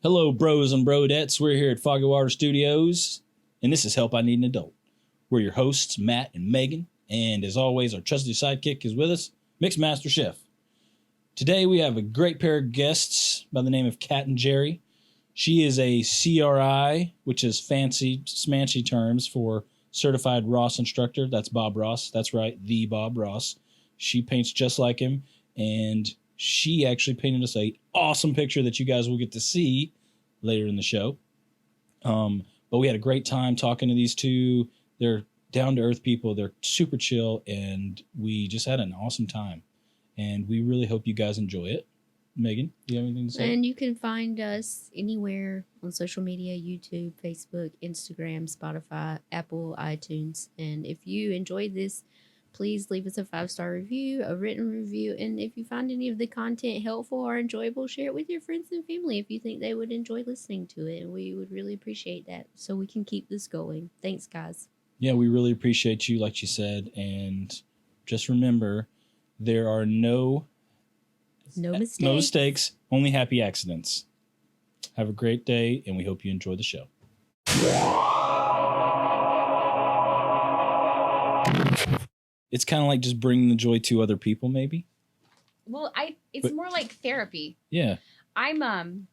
Hello, bros and brodettes. We're here at Foggy Water Studios, and this is Help I Need an Adult. We're your hosts, Matt and Megan, and as always, our trusty sidekick is with us, Mixmaster Chef. Today, we have a great pair of guests by the name of Kat and Jerry. She is a CRI, which is fancy, smanchy terms for Certified Ross Instructor. That's Bob Ross. That's right, the Bob Ross. She paints just like him, and she actually painted us a awesome picture that you guys will get to see later in the show. But we had a great time talking to these two. They're down-to-earth people. They're super chill, and we just had an awesome time. And we really hope you guys enjoy it. Megan, do you have anything to say? And you can find us anywhere on social media, YouTube, Facebook, Instagram, Spotify, Apple, iTunes. And if you enjoyed this, please leave us a 5-star review, a written review. And if you find any of the content helpful or enjoyable, share it with your friends and family if you think they would enjoy listening to it. And we would really appreciate that so we can keep this going. Thanks, guys. Yeah, we really appreciate you, like you said. And just remember, there are no mistakes, only happy accidents. Have a great day, and we hope you enjoy the show. It's kind of like just bringing the joy to other people, maybe. Well, it's more like therapy. Yeah. I'm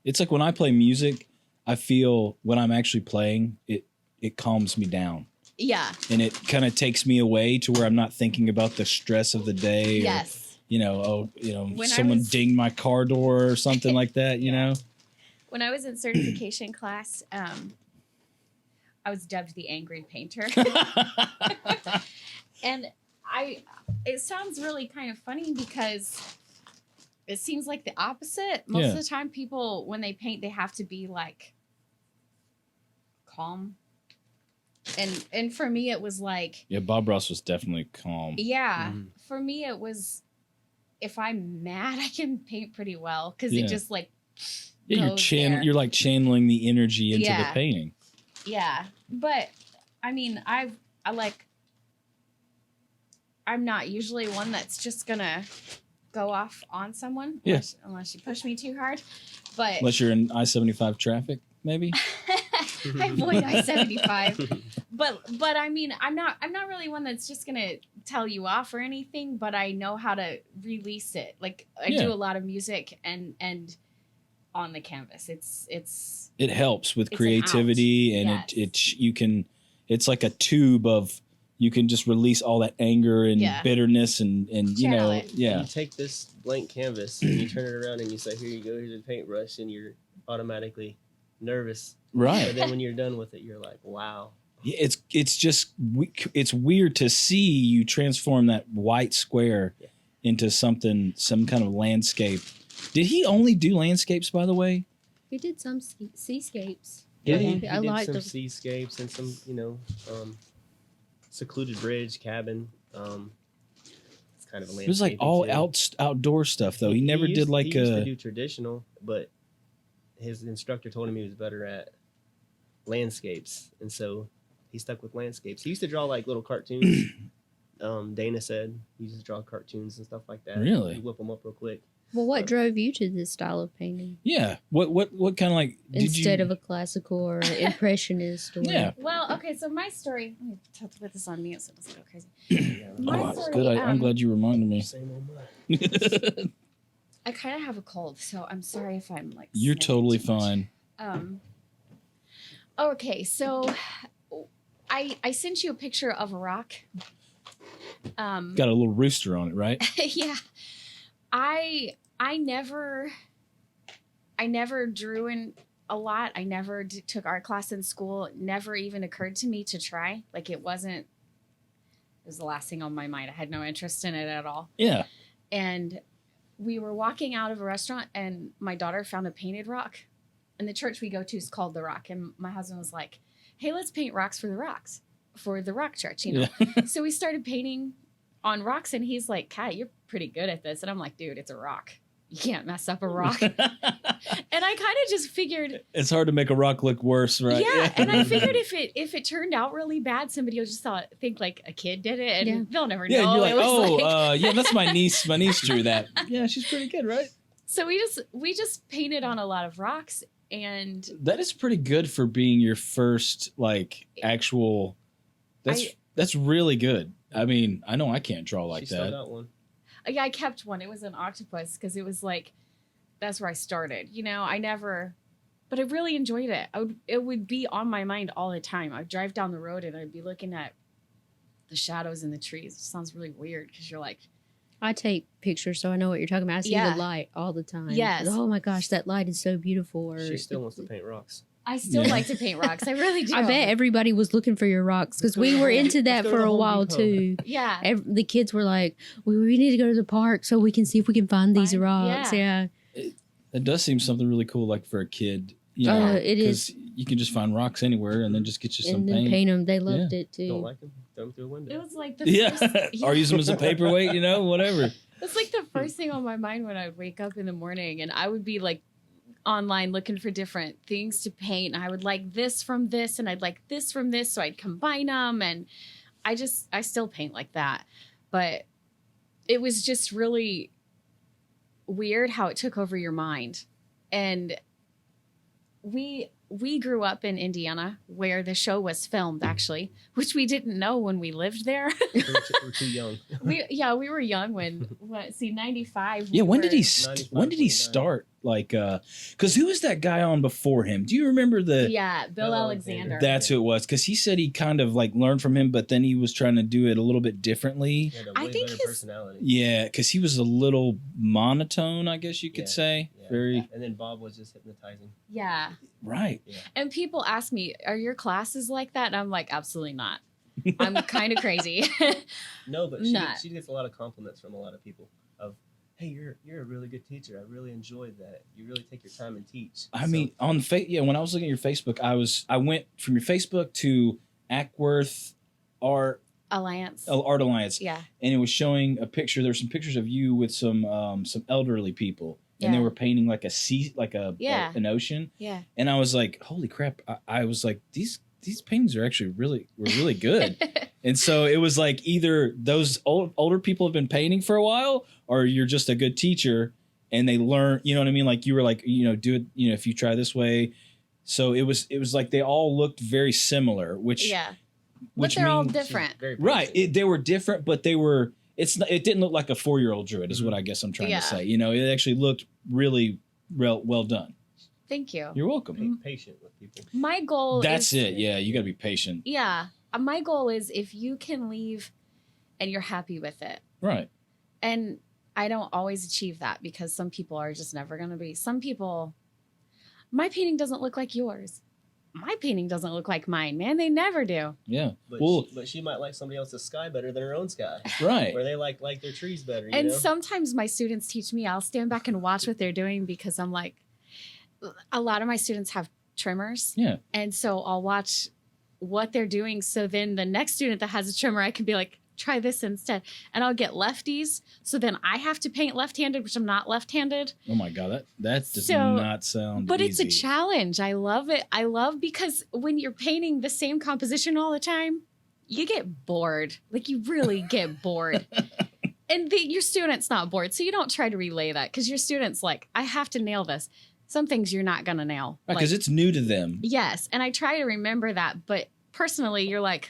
It's like when I play music, I feel when I'm actually playing, it calms me down. Yeah. And it kind of takes me away to where I'm not thinking about the stress of the day. Yes. Or, when someone dinged my car door or something like that, you know? When I was in certification class, I was dubbed the angry painter. And it sounds really kind of funny because it seems like the opposite. Most of the time people, when they paint, they have to be like calm. And for me, it was like... Yeah, Bob Ross was definitely calm. Yeah. Mm. For me, it was... If I'm mad, I can paint pretty well because it just like... Yeah, you're like channeling the energy into the painting. Yeah. But, I mean, I'm not usually one that's just going to go off on someone. Yes. Unless you push me too hard. But unless you're in I-75 traffic, maybe? I avoid I-75. But I mean, I'm not really one that's just going to tell you off or anything, but I know how to release it. Like I do a lot of music and on the canvas. It helps with creativity and it's like a tube of you can just release all that anger and bitterness and you know it. You take this blank canvas and you turn it around and you say, here you go, here's a paintbrush, and you're automatically nervous. Right. But then when you're done with it, you're like, wow. Yeah, it's weird to see you transform that white square into some kind of landscape. Did he only do landscapes, by the way? He did some seascapes. Yeah, he did some seascapes and some, secluded bridge, cabin. It's kind of a landscape. It was like all outdoor stuff, though. He never did like he used to do traditional, but his instructor told him he was better at landscapes, and so he stuck with landscapes. He used to draw like little cartoons. Dana said he used to draw cartoons and stuff like that. Really? He'd whip them up real quick. Well, what drove you to this style of painting? Yeah. What kind of like instead of a classical or impressionist? Or Well, okay. So my story. Let me put this on mute so it doesn't go crazy. That's good. I'm glad you reminded me. Same old mine. I kind of have a cold, so I'm sorry if I'm like. You're totally fine. Okay, so I sent you a picture of a rock. Got a little rooster on it, right? Yeah. I never drew in a lot. I never took art class in school. It never even occurred to me to try. Like it was the last thing on my mind. I had no interest in it at all. Yeah. And we were walking out of a restaurant and my daughter found a painted rock. And the church we go to is called The Rock. And my husband was like, hey, let's paint rocks for the rock church, you know? Yeah. So we started painting on rocks and he's like, Kat, you're pretty good at this. And I'm like, dude, it's a rock. You can't mess up a rock. And I kind of just figured it's hard to make a rock look worse, right? Yeah. And I figured if it turned out really bad, somebody will just think like a kid did it and they'll never know. Yeah, you're like, that's my niece. My niece drew that. Yeah, she's pretty good, right? So we just painted on a lot of rocks, and That is pretty good for being your first like actual. That's really good. I mean, I know I can't draw like She still that. got one. yeah, I kept one. It was an octopus because it was like that's where I started. You know, but I really enjoyed it. It would be on my mind all the time. I'd drive down the road and I'd be looking at the shadows in the trees. It sounds really weird because you're like, I take pictures, so I know what you're talking about. I see Yeah. the light all the time. Yes. Oh my gosh, that light is so beautiful. Or She still wants to paint rocks. I still Yeah. like to paint rocks. I really do. I bet everybody was looking for your rocks because we were into that Let's go for to a Home while Depot. too. Yeah. The kids were like, we need to go to the park so we can see if we can find these rocks. Yeah. It does seem something really cool, like for a kid. You Oh, know, it is. 'cause you can just find rocks anywhere and then just get you some And then paint. paint them. They loved it too. Don't like them? Throw them through a window. It was like the Yeah, first, or use them as a paperweight. You know, whatever. It's like the first thing on my mind when I would wake up in the morning, and I would be like online looking for different things to paint. And I would like this from this, and I'd like this from this, so I'd combine them. And I still paint like that, but it was just really weird how it took over your mind. And we grew up in Indiana where the show was filmed, actually, which we didn't know when we lived there. We're too young. we were young when 95. Yeah, when did he 95, when did he 29. start? Like, because who was that guy on before him? Do you remember the? Yeah, Bill Bill Alexander. Alexander. That's who it was. Because he said he kind of like learned from him, but then he was trying to do it a little bit differently. He had a I way think better his- personality. Yeah, because he was a little monotone, I guess you could Yeah, say. Yeah. Very And then Bob was just hypnotizing. Yeah. right. And people ask me, are your classes like that? And I'm like, absolutely not. I'm kind of crazy. No, but Not. she gets a lot of compliments from a lot of people of, hey, you're a really good teacher. I really enjoyed that. You really take your time and teach. I So- mean, on when I was looking at your Facebook, I went from your Facebook to Ackworth Art Alliance. Alliance, Yeah. and it was showing a picture. There were some pictures of you with some elderly people, and they Yeah. were painting like a sea, like Yeah. an ocean. Yeah. And I was like, holy crap! I was like, these paintings are actually were really good. And so it was like either those older people have been painting for a while, or you're just a good teacher and they learn. You know what I mean? Like you were like, do it. If you try this way. So it was like they all looked very similar, which Yeah. But which they're all means- different. Very right. basic. They were different, but they were. It didn't look like a 4-year-old drew it. Is what I guess I'm trying Yeah. to say. It actually looked really well done. Thank you. You're welcome. Patient with people. My goal That's is it. Yeah, you got to be patient. Yeah. My goal is if you can leave and you're happy with it. Right. And I don't always achieve that because some people are just never going to be. Some people, my painting doesn't look like yours. My painting doesn't look like mine, man. They never do. Yeah. But, Well, but she might like somebody else's sky better than her own sky. right. Where they like their trees better. You And know? sometimes my students teach me, I'll stand back and watch what they're doing because I'm like, a lot of my students have trimmers. Yeah. And so I'll watch what they're doing. So then the next student that has a trimmer, I can be like, try this instead. And I'll get lefties. So then I have to paint left-handed, which I'm not left-handed. Oh my god, that does So- not sound. But it's a easy. challenge. I love it. I love because when you're painting the same composition all the time, you get bored. Like you really get bored. And your student's not bored. So you don't try to relay that because your student's like, I have to nail this. Some things you're not going to nail. Right, because Like, it's new to them. yes. And I try to remember that. But personally, you're like,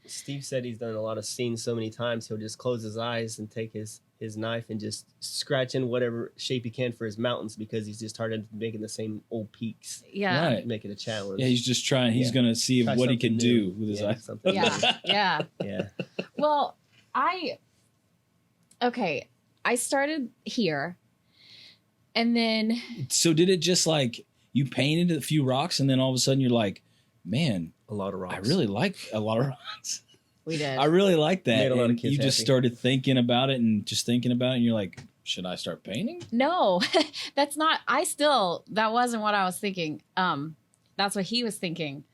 Steve said he's done a lot of scenes so many times he'll just close his eyes and take his knife and just scratch in whatever shape he can for his mountains because he's just started making the same old peaks. yeah. Right. Make it a challenge. Yeah, he's just trying. He's Yeah. gonna see Try what he can something new. do with his Yeah, eyes. something Yeah. Yeah. new. Yeah. Well, I started here. And then So did it just like you painted a few rocks and then all of a sudden you're like, man, A lot of rocks. I really like a lot of rocks. we did. I really like that. Made a lot of And kids you just happy. started thinking about it and you're like, should I start painting? No, that's not. That wasn't what I was thinking. That's what he was thinking.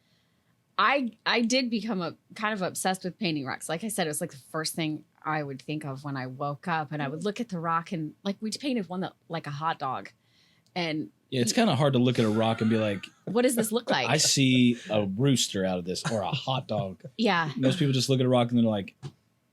I did become kind of obsessed with painting rocks. Like I said, it was like the first thing I would think of when I woke up, and I would look at the rock and like we painted one that like a hot dog, and Yeah, it's kind of hard to look at a rock and be like, what does this look like? I see a rooster out of this or a hot dog. Yeah, Most people just look at a rock and they're like,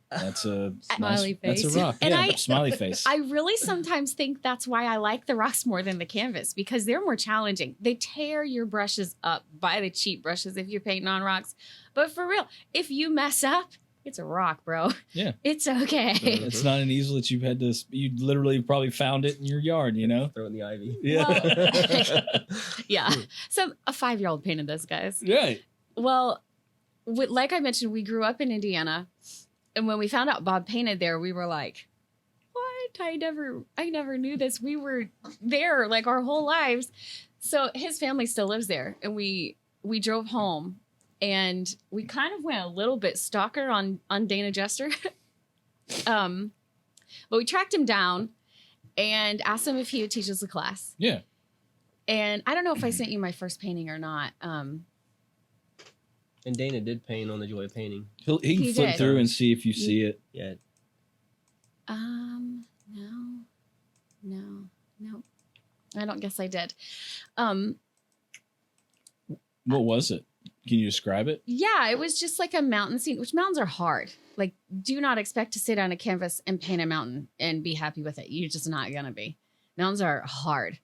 That's a Smiley nice, face. That's a rock. And Yeah, smiley face. I really sometimes think that's why I like the rocks more than the canvas, because they're more challenging. They tear your brushes up. Buy the cheap brushes if you're painting on rocks. But for real, if you mess up, it's a rock, bro. Yeah. It's okay. It's not an easel that you've had to. You literally probably found it in your yard. You know. Throw it in the ivy. Yeah. Yeah. So a 5-year-old painted this, guys. Right. Well, like I mentioned, we grew up in Indiana. And when we found out Bob painted there, we were like, what? I never knew this. We were there like our whole lives. So his family still lives there. And we drove home and we kind of went a little bit stalker on Dana Jester. But we tracked him down and asked him if he would teach us a class. Yeah. And I don't know if I sent you my first painting or not. And Dana did paint on the Joy of Painting. He can He flip did. through and see if you see it. Yeah. No. I don't guess I did. What was it? Can you describe it? Yeah, it was just like a mountain scene, which mountains are hard. Like, do not expect to sit on a canvas and paint a mountain and be happy with it. You're just not gonna be. Mountains are hard.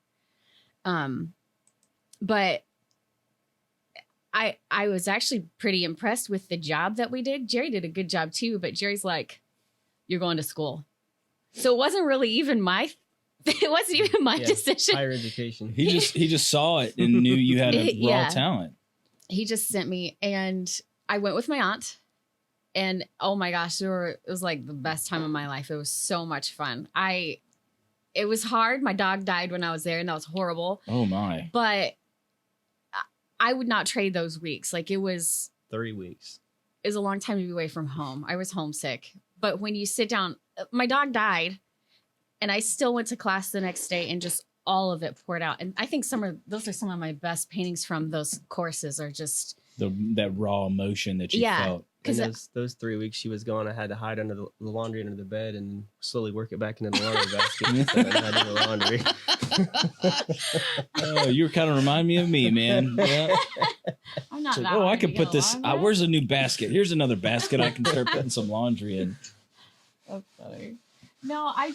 But I was actually pretty impressed with the job that we did. Jerry did a good job too, but Jerry's like, you're going to school. So it wasn't really even my decision. Higher education. He just saw it and knew you had a raw Yeah. talent. He just sent me, and I went with my aunt, and oh my gosh, it was like the best time of my life. It was so much fun. It was hard. My dog died when I was there, and that was horrible. Oh my. But I would not trade those weeks. Like, it was 3 weeks. a long time to be away from home. I was homesick. But when you sit down, my dog died, and I still went to class the next day, and just all of it poured out. And I think those are some of my best paintings from those courses, are just That raw emotion that you felt. And because those 3 weeks she was gone, I had to hide under the laundry under the bed and slowly work it back into the laundry basket. So I had to do the laundry. Oh, you kind of remind me of me, man. Yeah. I'm not. It's like, that oh, I hard to could get put this. along with. Where's a new basket? Here's another basket. I can start putting some laundry in. That's funny. No, I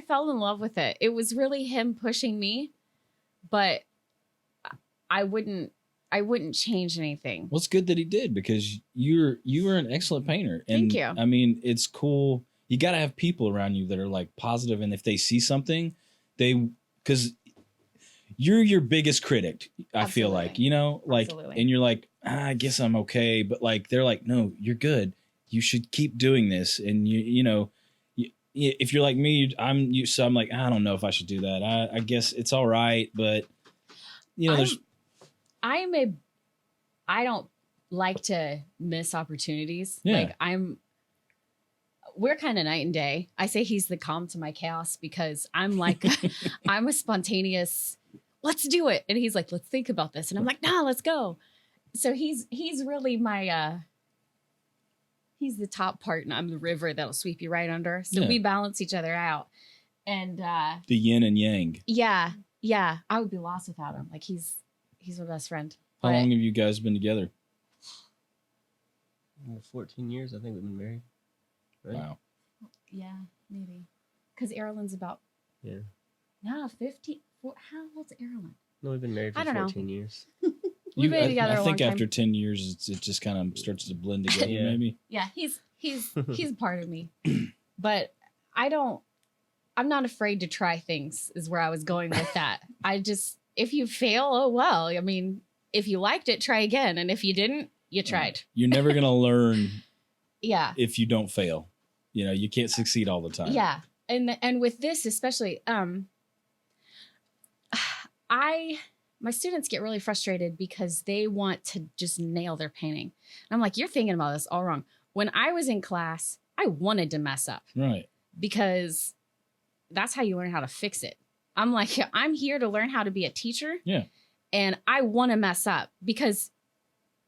fell in love with it. It was really him pushing me, but I wouldn't change anything. Well, it's good that he did, because you were an excellent painter. And Thank you. I mean, it's cool. You got to have people around you that are like positive, and if they see something, because you're your biggest critic. I feel Absolutely. like, you know, like, Absolutely. and you're like, I guess I'm okay, but like they're like, no, you're good. You should keep doing this, and you know. If you're like me, so I'm like, I don't know if I should do that. I guess it's all right, but you know, I don't like to miss opportunities. Yeah. Like we're kind of night and day. I say he's the calm to my chaos, because I'm like, I'm a spontaneous, let's do it. And he's like, let's think about this. And I'm like, nah, let's go. So he's really my, he's the top part, and I'm the river that'll sweep you right under. So Yeah. we balance each other out. And the yin and yang. yeah, I would be lost without him. Like, he's my best friend. How But long have you guys been together? 14 years, I think we've been married. Right? Wow. yeah, maybe. Because Erilyn's about 15. How old's Erilyn? No, we've been married for I don't know. 14 years. We've been together I a long think time. after 10 years, it just kind of starts to blend together. Yeah. Maybe. Yeah, he's part of me. But I'm not afraid to try things, is where I was going with that. If you fail, oh well. I mean, if you liked it, try again. And if you didn't, you tried. You're never gonna learn Yeah. if you don't fail. You know, you can't succeed all the time. Yeah. And with this especially, my students get really frustrated because they want to just nail their painting. And I'm like, you're thinking about this all wrong. When I was in class, I wanted to mess up, Right. because that's how you learn how to fix it. I'm like, I'm here to learn how to be a teacher. Yeah. And I want to mess up, because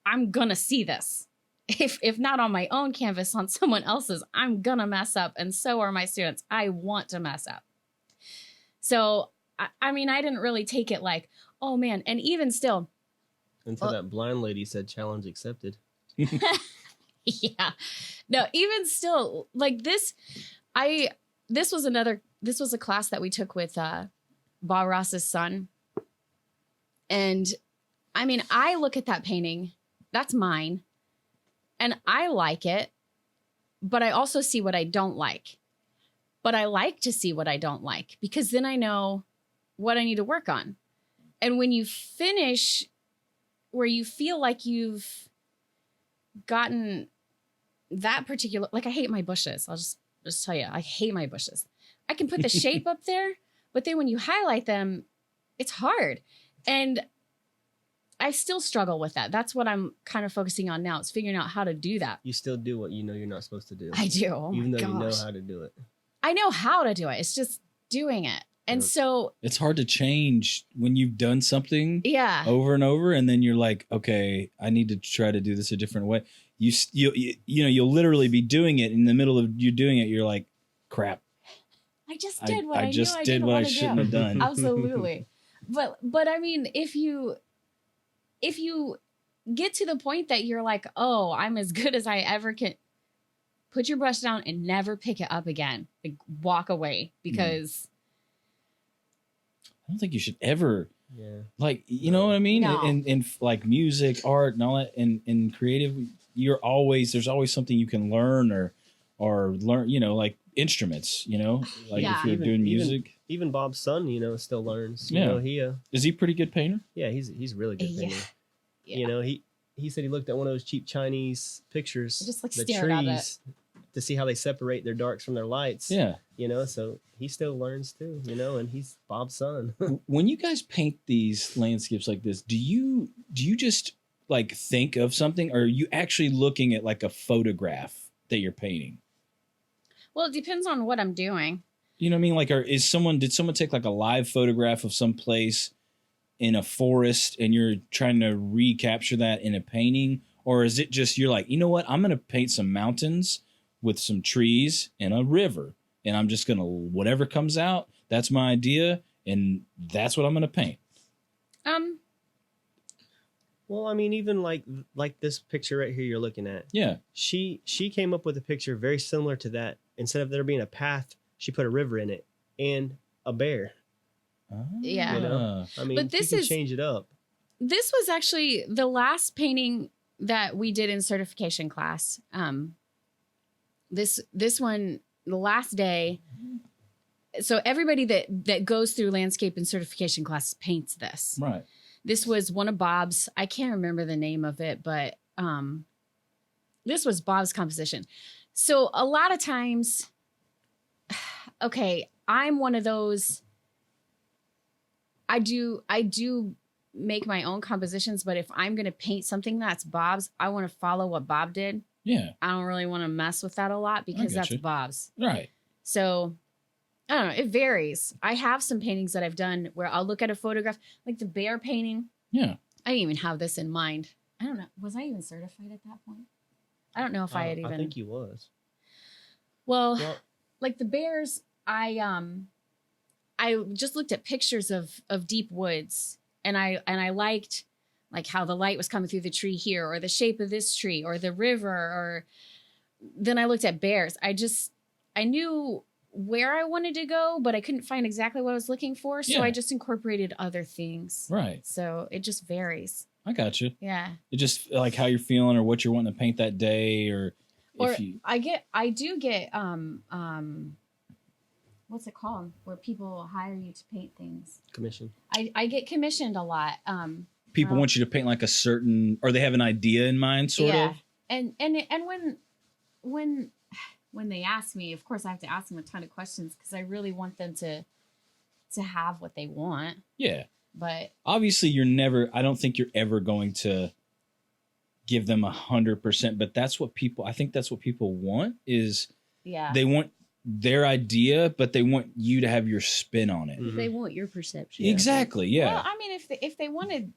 I'm going to see this. If not on my own canvas, on someone else's, I'm going to mess up. And so are my students. I want to mess up. So, I mean, I didn't really take it like, oh man. And even still, Until that blind lady said challenge accepted. Yeah. No, even still, like this was a class that we took with Bob Ross's son. And I mean, I look at that painting, that's mine, and I like it, but I also see what I don't like. But I like to see what I don't like, because then I know what I need to work on. And when you finish where you feel like you've gotten that particular, like I hate my bushes. I'll just tell you, I hate my bushes. I can put the shape up there, but then when you highlight them, it's hard. And I still struggle with that. That's what I'm kind of focusing on now. It's figuring out how to do that. You still do what you know you're not supposed to do. I do. Oh even my though you know gosh. how to do it. I know how to do it. It's just doing it. And so It's hard to change when you've done something yeah. over and over, and then you're like, okay, I need to try to do this a different way. You'll literally be doing it in the middle of you doing it. You're like, crap. I just did what I just knew I did didn't what I want to shouldn't do. have done. Absolutely. But I mean, if you get to the point that you're like, oh, I'm as good as I ever can, put your brush down and never pick it up again. Like, walk away, because I don't think you should ever, Yeah. like, you know what I mean? No. In like music, art, and all that, in creative, there's always something you can learn or learn, like instruments, like Yeah. if you're Even- doing music. Even Bob's son, still learns. Yeah. He Is he a pretty good painter? he's a really good Yeah. painter. Yeah. He said he looked at one of those cheap Chinese pictures, Just, like, the stared at trees, to see how they separate their darks from their lights. Yeah. So he still learns too, and he's Bob's son. When you guys paint these landscapes like this, do you just like think of something, or are you actually looking at like a photograph that you're painting? Well, it depends on what I'm doing. You know what I mean? Like, did someone take like a live photograph of some place in a forest and you're trying to recapture that in a painting? Or is it just, you're like, you know what? I'm going to paint some mountains with some trees and a river. And I'm just going to, whatever comes out, that's my idea. And that's what I'm going to paint. Well, I mean, even like this picture right here you're looking at. Yeah. She came up with a picture very similar to that. Instead of there being a path, she put a river in it and a bear. Yeah. I mean, But this you can is- change it up. This was actually the last painting that we did in certification class. This one, the last day. So everybody that goes through landscape and certification class paints this. Right. This was one of Bob's. I can't remember the name of it, but this was Bob's composition. So a lot of times, okay, I'm one of those. I do make my own compositions, but if I'm going to paint something that's Bob's, I want to follow what Bob did. Yeah. I don't really want to mess with that a lot because that's getcha. Bob's. Right. So I don't know. It varies. I have some paintings that I've done where I'll look at a photograph, like the bear painting. Yeah. I didn't even have this in mind. I don't know. Was I even certified at that point? I don't know if I had even. I think he was. Well, Well, like the bears, I just looked at pictures of deep woods, and I liked like how the light was coming through the tree here, or the shape of this tree, or the river, or then I looked at bears. I knew where I wanted to go, but I couldn't find exactly what I was looking for, so Yeah. I just incorporated other things. Right. So it just varies. I got you. Yeah. It just like how you're feeling or what you're wanting to paint that day, or Or if you. I do get what's it called, where people hire you to paint things. commission. I get commissioned a lot. People well- want you to paint like a certain, or they have an idea in mind, sort yeah. of. And when they ask me, of course I have to ask them a ton of questions because I really want them to have what they want. Yeah. But Obviously, I don't think you're ever going to give them 100%, but I think that's what people want is yeah, they want their idea, but they want you to have your spin on it. Mhm. They want your perception. Exactly. Yeah. Well, I mean, if they wanted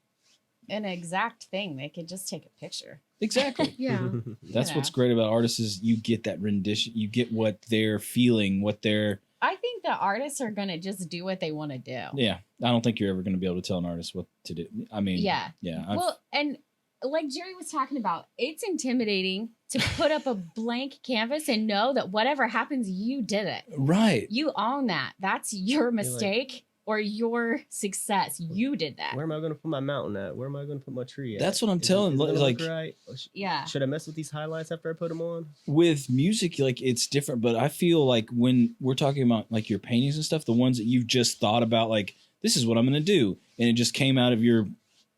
an exact thing, they could just take a picture. Exactly. Yeah. That's Yeah. what's great about artists is you get that rendition. You get what they're feeling, what they're. I think the artists are gonna just do what they want to do. Yeah. I don't think you're ever going to be able to tell an artist what to do. I mean. Yeah. Yeah. Well, and like Jerry was talking about, it's intimidating to put up a blank canvas and know that whatever happens, you did it. Right. You own that. That's your mistake or your success. You did that. Where am I going to put my mountain at? Where am I going to put my tree at? That's what I'm Is telling. it gonna Like, look right? Yeah. Should I mess with these highlights after I put them on? with music, like it's different, but I feel like when we're talking about like your paintings and stuff, the ones that you've just thought about, like this is what I'm going to do, and it just came out of your,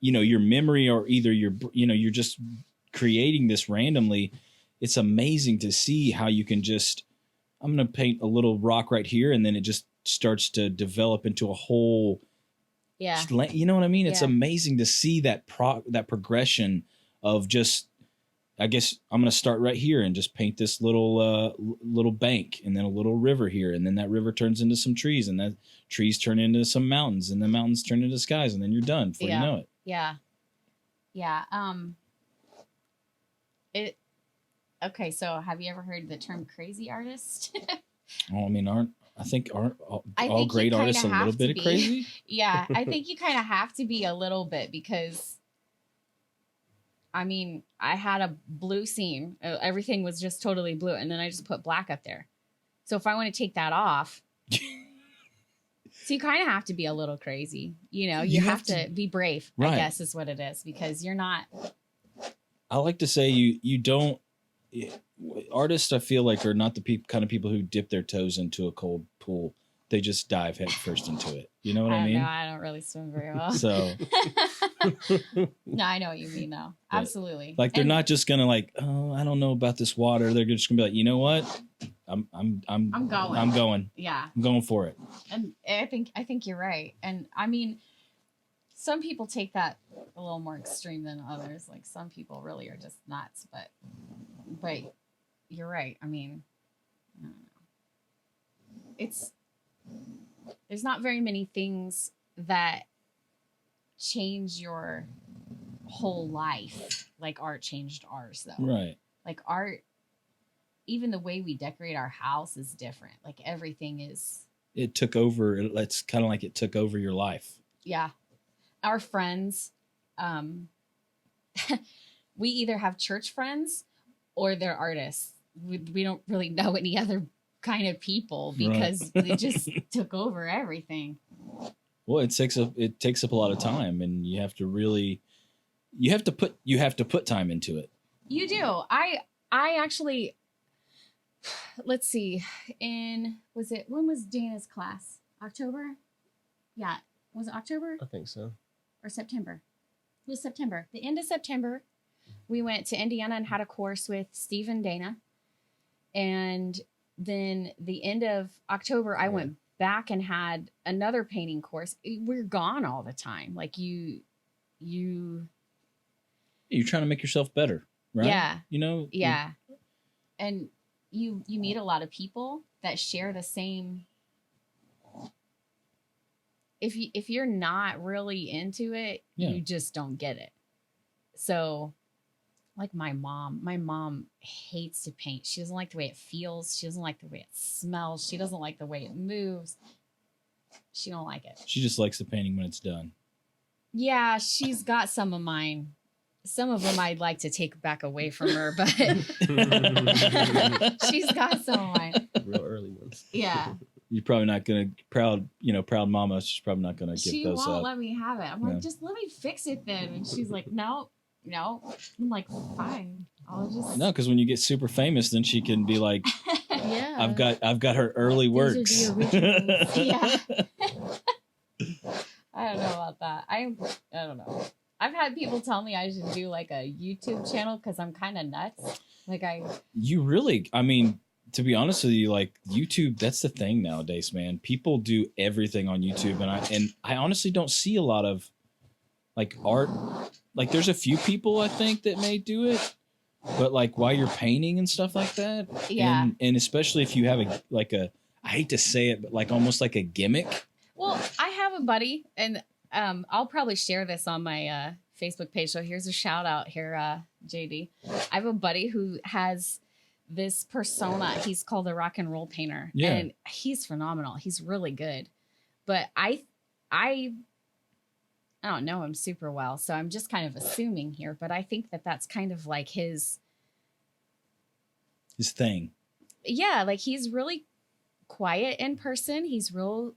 your memory, or either you're just creating this randomly. It's amazing to see how you can just, I'm going to paint a little rock right here, and then it just starts to develop into a whole. Yeah. You know what I mean? It's Yeah. amazing to see that progression of just, I guess I'm going to start right here and just paint this little bank, and then a little river here. And then that river turns into some trees, and that trees turn into some mountains, and the mountains turn into skies. And then you're done before you know it. Yeah. Yeah. Okay. So have you ever heard the term crazy artist? Oh, I mean, aren't all think great you artists a kinda little have bit to of be. crazy? Yeah. I think you kind of have to be a little bit, because I mean, I had a blue scene. Everything was just totally blue. And then I just put black up there. So if I want to take that off, so you kind of have to be a little crazy. You have to be brave, Right. I guess is what it is, because you're not. I like to say you don't. Artists, I feel like, are not the kind of people who dip their toes into a cold pool. They just dive head first into it. You know what I mean? No, I don't really swim very well. So, no, I know what you mean, though. But, Absolutely. like, they're not just gonna like, oh, I don't know about this water. They're just gonna be like, you know what? I'm going. I'm going. Yeah. I'm going for it. And I think you're right. And I mean, some people take that a little more extreme than others. Like some people really are just nuts, but you're right. I mean, I don't know. There's not very many things that change your whole life like art changed ours, though. Right. Like art, even the way we decorate our house is different. Like everything is. It took over. It's kind of like it took over your life. Yeah. Our friends, we either have church friends or they're artists. We don't really know any other kind of people because they just took over everything. Well, it takes up a lot of time, and you have to put time into it. You do. I actually, let's see. When was Dana's class? October? Yeah. Was it October? I think so. Or September? It was September. The end of September, we went to Indiana and had a course with Steve and Dana. And then the end of October, I went back and had another painting course. We're gone all the time. Like you're trying to make yourself better, right? Yeah. Yeah. And you meet a lot of people that share the same. If you're not really into it, you just don't get it. So like my mom hates to paint. She doesn't like the way it feels. She doesn't like the way it smells. She doesn't like the way it moves. She don't like it. She just likes the painting when it's done. Yeah, she's got some of mine. Some of them I'd like to take back away from her, but she's got some of mine. Real early ones. Yeah. You're probably not gonna proud mama. She's probably not gonna give those up. She won't let me have it. I'm like, just let me fix it then. And she's like, no. I'm like, fine. I'll just because when you get super famous, then she can be like, Yeah. I've got her early works. These are the originals. Yeah. I don't know about that. I don't know. I've had people tell me I should do like a YouTube channel because I'm kind of nuts. You really, I mean, to be honest with you, like YouTube, that's the thing nowadays, man. People do everything on YouTube, and I honestly don't see a lot of like art. Like there's a few people I think that may do it, but like while you're painting and stuff like that, Yeah. and especially if you have I hate to say it, but like almost like a gimmick. Well, I have a buddy, and I'll probably share this on my Facebook page. So here's a shout out here, JD. I have a buddy who has this persona. He's called a rock and roll painter. Yeah. And he's phenomenal. He's really good. But I don't know him super well, so I'm just kind of assuming here, but I think that that's kind of like his thing. Yeah, like he's really quiet in person. He's real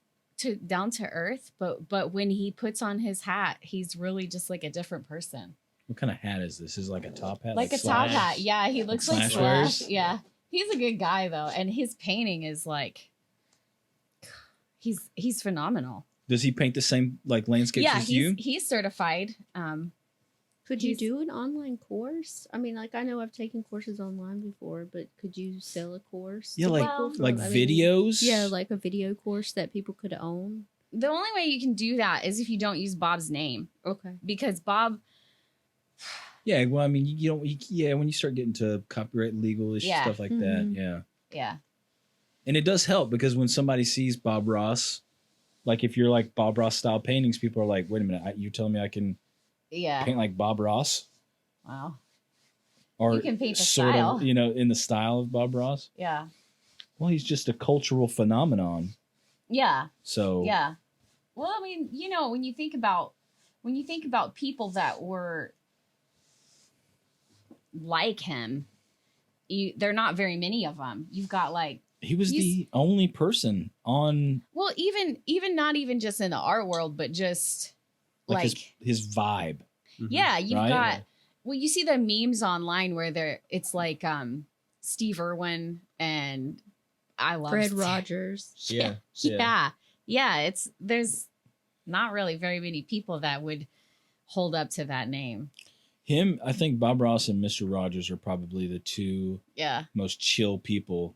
down to earth, but when he puts on his hat, he's really just like a different person. What kind of hat is this? Is it like a top hat? Like a Slash? top hat. Yeah, he looks like Slash wears? Slash. Yeah. He's a good guy though, and his painting is like he's phenomenal. Does he paint the same like landscapes as you? He's certified. Could you do an online course? I mean, like I know I've taken courses online before, but could you sell a course? Yeah, to like people like I mean, videos. yeah, like a video course that people could own. The only way you can do that is if you don't use Bob's name. Okay. Because Bob. Yeah, well, I mean, you don't. When you start getting to copyright legal stuff like that, yeah. Yeah. And it does help because when somebody sees Bob Ross, like if you're like Bob Ross style paintings, people are like, "Wait a minute, you telling me I can paint like Bob Ross?" Wow. Or you can paint the sort style. of, in the style of Bob Ross. Yeah. Well, he's just a cultural phenomenon. Yeah. So yeah. Well, I mean, when you think about people that were like him, there are not very many of them. You've got like he was the only person on. Well, even not even just in the art world, but just like his vibe. Yeah, you've right? got. Well, you see the memes online where it's like Steve Irwin and I love Fred Rogers. Yeah. There's not really very many people that would hold up to that name. Him, I think Bob Ross and Mr. Rogers are probably the two most chill people.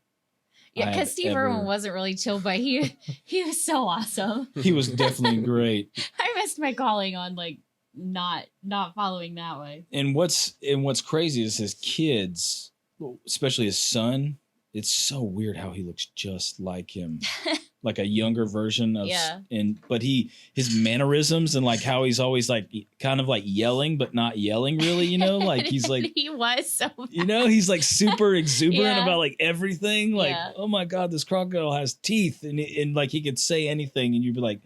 Yeah, because Steve Irwin wasn't really chill, but he was so awesome. He was definitely great. I missed my calling on like not following that way. And what's crazy is his kids, especially his son. It's so weird how he looks just like him, like a younger version of. But his mannerisms and like how he's always like kind of like yelling but not yelling really, like he's like he was so. He's like super exuberant about like everything. Like, oh my god, this crocodile has teeth, and like he could say anything, and you'd be like,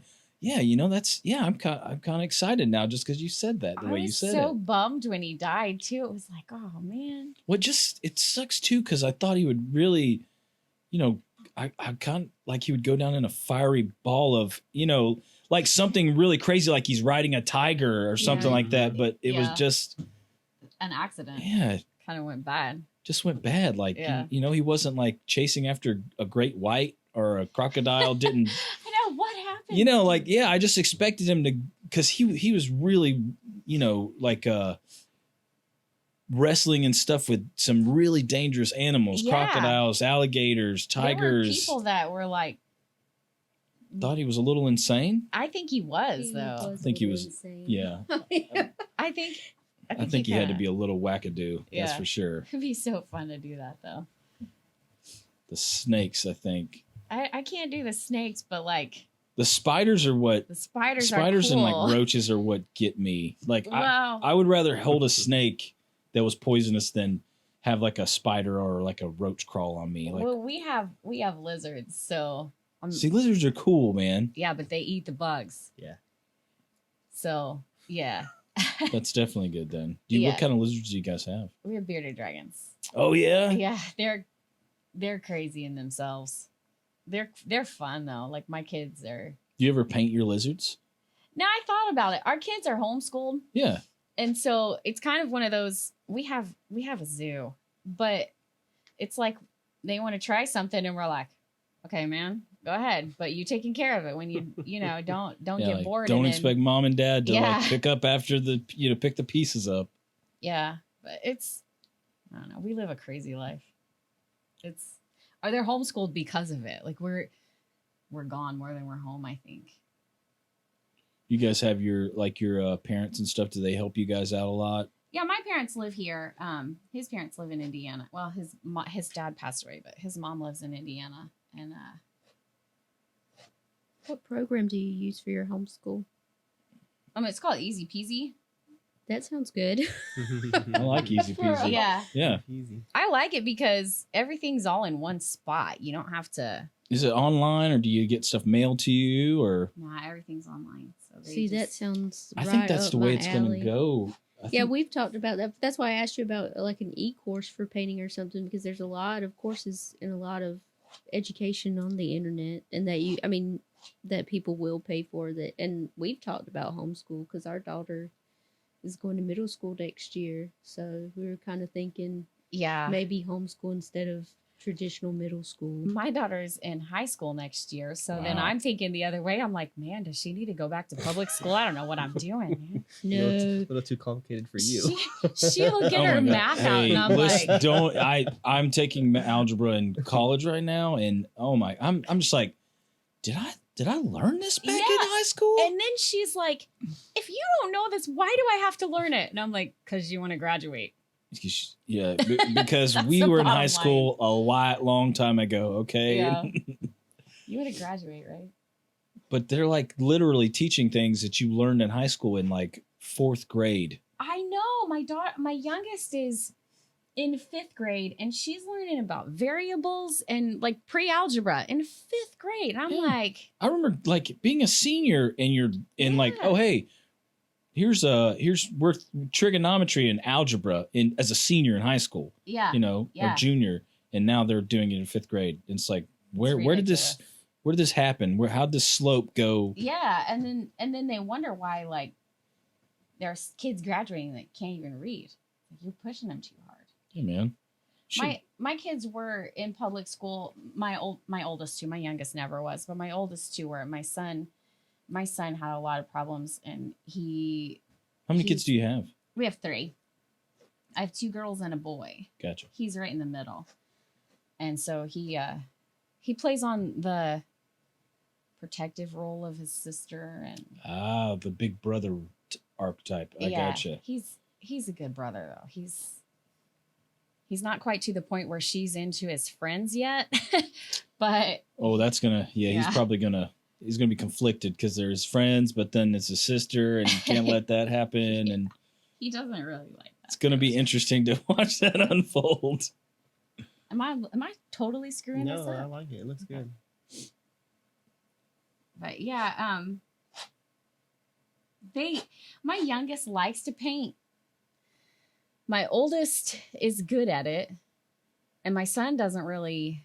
yeah, I'm kind of excited now just because you said that the way you said it. I was so bummed when he died too. It was like, oh man. Well, it sucks too because I thought he would really, I kind of like he would go down in a fiery ball of, like something really crazy, like he's riding a tiger or something like that. But it was just an accident. Yeah, kind of went bad. Just went bad. Like he wasn't like chasing after a great white or a crocodile. Didn't. What happened? I just expected him to, because he was really, like wrestling and stuff with some really dangerous animals, crocodiles, alligators, tigers. There were people that were like, thought he was a little insane. I think he was though. I think he was. Insane. Yeah. I think he had to be a little wackadoo. Yeah. That's for sure. It'd be so fun to do that though. The snakes, I think. I can't do the snakes, but like the spiders are what the spiders are cool. And like roaches are what get me. Like I would rather hold a snake that was poisonous than have like a spider or like a roach crawl on me. Like, well, we have lizards, so see, lizards are cool, man. Yeah, but they eat the bugs. Yeah. So yeah. That's definitely good then. What kind of lizards do you guys have? We have bearded dragons. Oh yeah? Yeah, they're crazy in themselves. They're fun though. Like my kids are. Do you ever paint your lizards? No, I thought about it. Our kids are homeschooled. Yeah. And so it's kind of one of those, we have a zoo, but it's like they want to try something and we're like, okay, man, go ahead. But you taking care of it when you don't get like, bored. Don't expect mom and dad to like pick up after pick the pieces up. Yeah. But I don't know. We live a crazy life. Are they homeschooled because of it? Like we're gone more than we're home, I think. You guys have your parents and stuff. Do they help you guys out a lot? Yeah, my parents live here. His parents live in Indiana. Well, his dad passed away, but his mom lives in Indiana. And what program do you use for your homeschool? It's called Easy Peasy. That sounds good. I like easy peasy. Yeah. Yeah. Easy. I like it because everything's all in one spot. You don't have to. Is it online or do you get stuff mailed to you or? Nah, everything's online. So they See, that just, I sounds. think right that's up the way my it's going alley. to go. Yeah, we've talked about that. That's why I asked you about like an e-course for painting or something, because there's a lot of courses and a lot of education on the internet, and that people will pay for that. And we've talked about homeschool because our daughter is going to middle school next year, so we were kind of thinking yeah. maybe homeschool instead of traditional middle school. My daughter's in high school next year. So then Wow. I'm thinking the other way. I'm like, man, does she need to go back to public school? I don't know what I'm doing, A No, little too complicated for you. man. She'll get Oh her my God. math out. Hey, And I'm listen, like, don't I'm taking algebra in college right now, and oh my, I'm just like, did I learn this back in Yeah. high school? and then she's like, if you don't know this, why do I have to learn it? And I'm like, because you want to graduate. Yeah, because That's we the were in bottom high line. school a long time ago. Okay, Yeah. You want to graduate, right? but they're like literally teaching things that you learned in high school in like 4th grade. I know. My youngest is in 5th grade, and she's learning about variables and like pre-algebra in 5th grade. I'm Yeah. like, I remember like being a senior and you're in like, Yeah. oh hey, here's we're trigonometry and algebra as a senior in high school, yeah. or Yeah. junior, and now they're doing it in 5th grade. It's like where did this happen? How'd this slope go? Yeah, and then they wonder why like there's kids graduating that can't even read. Like, you're pushing them too hard. Yeah, man. My kids were in public school. My oldest two, my youngest never was, but my oldest two were. My son had a lot of problems, and How many kids do you have? we have 3. I have 2 girls and a boy. Gotcha. He's right in the middle, and so he plays on the protective role of his sister, and The big brother archetype. I gotcha. He's a good brother though. He's not quite to the point where she's into his friends yet, but Oh, that's gonna. Yeah, Yeah. he's probably gonna. He's gonna be conflicted because they're his friends, but then it's his sister, and you can't let that happen. And he doesn't really like that. it's gonna be interesting to watch that unfold. Am I totally screwing this No, I up? like it. It looks good. But yeah, my youngest likes to paint. My oldest is good at it, and my son doesn't really.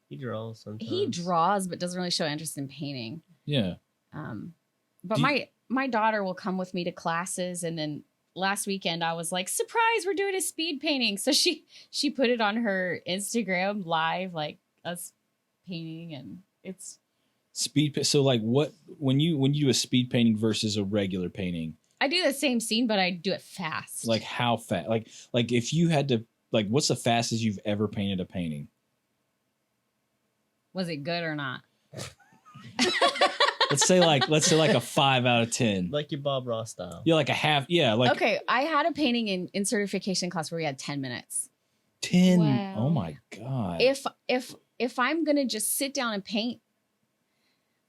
He draws sometimes. He draws, but doesn't really show interest in painting. Yeah. But Do my daughter will come with me to classes, and then last weekend I was like, surprise, we're doing a speed painting. So she put it on her Instagram live, like us painting, and it's So like what when you do a speed painting versus a regular painting, I do the same scene, but I do it fast. like how fast? Like if you had to what's the fastest you've ever painted a painting? Was it good or not? Let's say like a 5 out of 10. Like your Bob Ross style. Yeah, like a half. Yeah, like Okay, I had a painting in certification class where we had 10 minutes. 10. Wow. Oh my god. If I'm gonna just sit down and paint,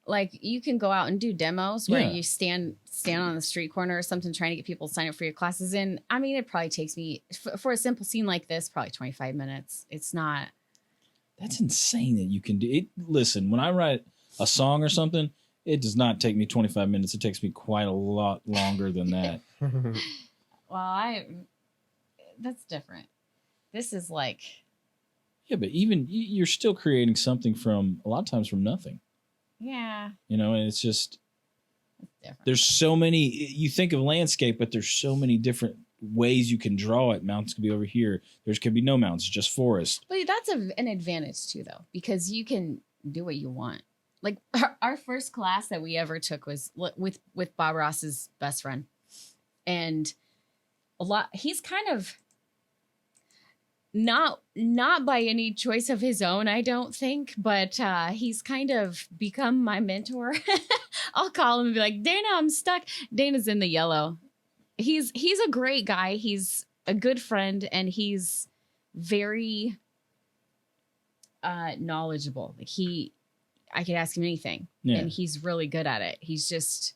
like you can go out and do demos where Yeah. you stand on the street corner or something trying to get people to sign up for your classes. And I mean, it probably takes me for a simple scene like this, probably 25 minutes. It's not. That's insane that you can do it. Listen, when I write a song or something, it does not take me 25 minutes. It takes me quite a lot longer than that. Well, that's different. This is like, Yeah, but even you're still creating something from a lot of times from nothing. yeah, And it's just it's different. there's so many. You think of landscape, but there's so many different ways you can draw it. Mountains could be over here. There's could be no mountains, just forest. But that's an advantage too, though, because you can do what you want. Like our first class that we ever took was with Bob Ross's best friend, and he's kind of not by any choice of his own, I don't think, but he's kind of become my mentor. I'll call him and be like, Dana, I'm stuck. Dana's in the yellow. He's a great guy. He's a good friend, and he's very knowledgeable. Like I could ask him anything, Yeah. and he's really good at it. He's just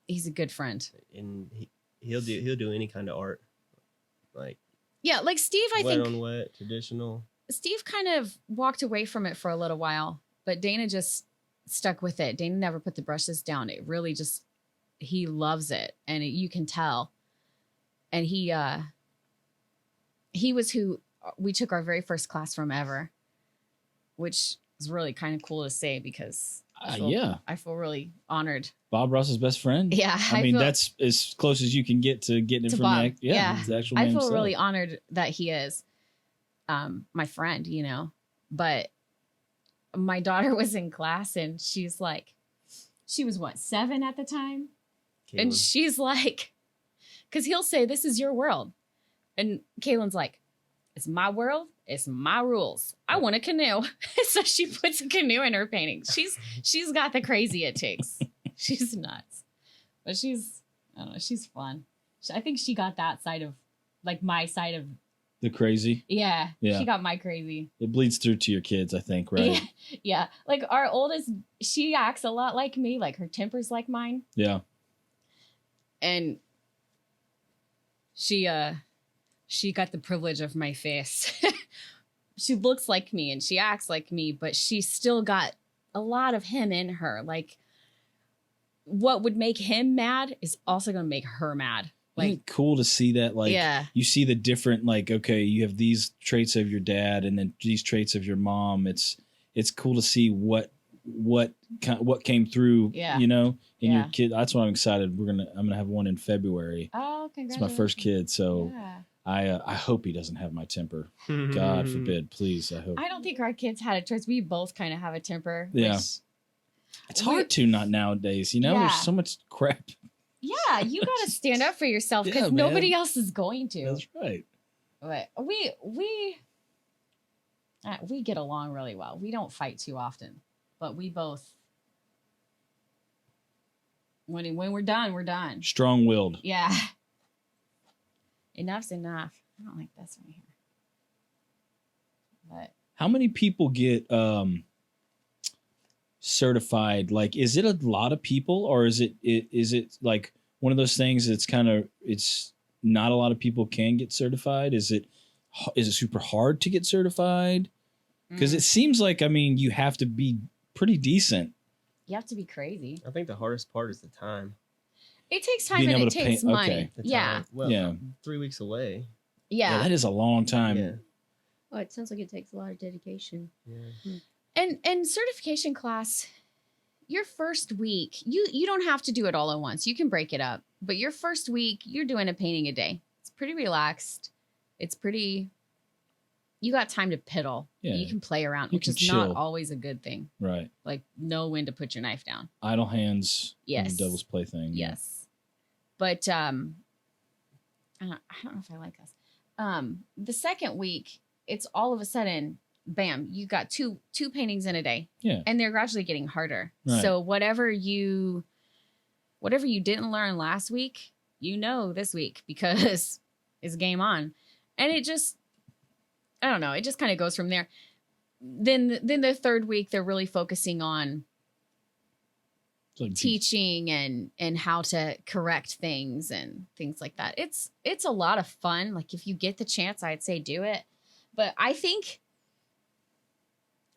He's a good friend. and he'll do any kind of art, like Yeah, like Steve, I wet think on wet, traditional. Steve kind of walked away from it for a little while, but Dana just stuck with it. Dana never put the brushes down. It really just, he loves it, and you can tell. And he was who we took our very first class from ever, which is really kind of cool to say because I feel really honored. Bob Ross's best friend. Yeah, I mean that's as close as you can get to getting it from Bob. the actual I name feel himself. really honored that he is my friend, you know. But my daughter was in class and she's like, she was what, 7 at the time? Caitlin. And she's like, because he'll say, "This is your world." And Kaylin's like, "It's my world. It's my rules. I want a canoe." So she puts a canoe in her painting. She's got the crazy it takes. She's nuts. But I don't know, she's fun. I think she got that side of, like, my side of the crazy. Yeah. Yeah. She got my crazy. It bleeds through to your kids, I think, right? Yeah. Like our oldest, she acts a lot like me. Like her temper's like mine. Yeah. And she got the privilege of my face. She looks like me and she acts like me, but she's still got a lot of him in her. Like what would make him mad is also going to make her mad. Like, isn't it cool to see that? Like, yeah. You see the different, like, okay, you have these traits of your dad and then these traits of your mom. It's cool to see what came through, Yeah. you know, in Yeah. your kid. That's why I'm excited. I'm going to have one in February. Oh, It's congratulations. my first kid. So Yeah. I hope he doesn't have my temper. God forbid, please. I hope. I don't think our kids had a choice. We both kind of have a temper. Yeah. Which, It's hard to not nowadays, you know? Yeah. There's so much crap. yeah, you got to stand up for yourself because Yeah, man. nobody else is going to. That's right. But we get along really well. We don't fight too often, but we both, when we're done, we're done. Strong-willed. Yeah. Enough's enough. I don't like this one here. But How many people get certified? Like, is it a lot of people, or is it like one of those things that's it's not a lot of people can get certified? Is it super hard to get certified? Because it seems like, I mean, you have to be pretty decent. you have to be crazy. I think the hardest part is the time. It takes time Being and able it to takes paint- money. okay. The Yeah. time. Well, Yeah. 3 weeks away. Yeah. That is a long time. Yeah. Oh, it sounds like it takes a lot of dedication. Yeah. And certification class, your first week, you don't have to do it all at once. You can break it up. But your first week, you're doing a painting a day. It's pretty relaxed. It's pretty, you got time to piddle. Yeah. You can play around, You which can is not chill. always a good thing. Right. Like know when to put your knife down. Idle hands. Yes. The devil's plaything. Yes. But I don't know if I like this. The second week, it's all of a sudden, bam, you got two paintings in a day. Yeah. And they're gradually getting harder. Right. So whatever you didn't learn last week, you know this week because it's game on. And it just, I don't know, it just kind of goes from there. Then the third week, they're really focusing on It's like teaching and how to correct things and things like that. It's a lot of fun. Like if you get the chance, I'd say do it. But I think,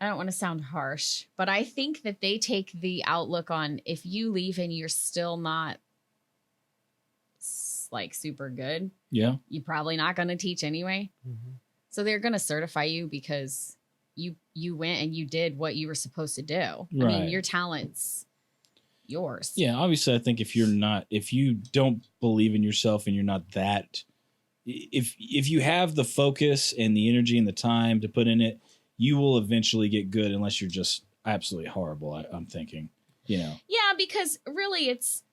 I don't want to sound harsh, but I think that they take the outlook on if you leave and you're still not like super good, Yeah. you're probably not going to teach anyway. Mm-hmm. So they're going to certify you because you went and you did what you were supposed to do. I Right. mean, your talent's yours. Yeah, obviously, I think if you don't believe in yourself and you're not that, if you have the focus and the energy and the time to put in it, you will eventually get good unless you're just absolutely horrible. I'm thinking, you know. Yeah, because really it's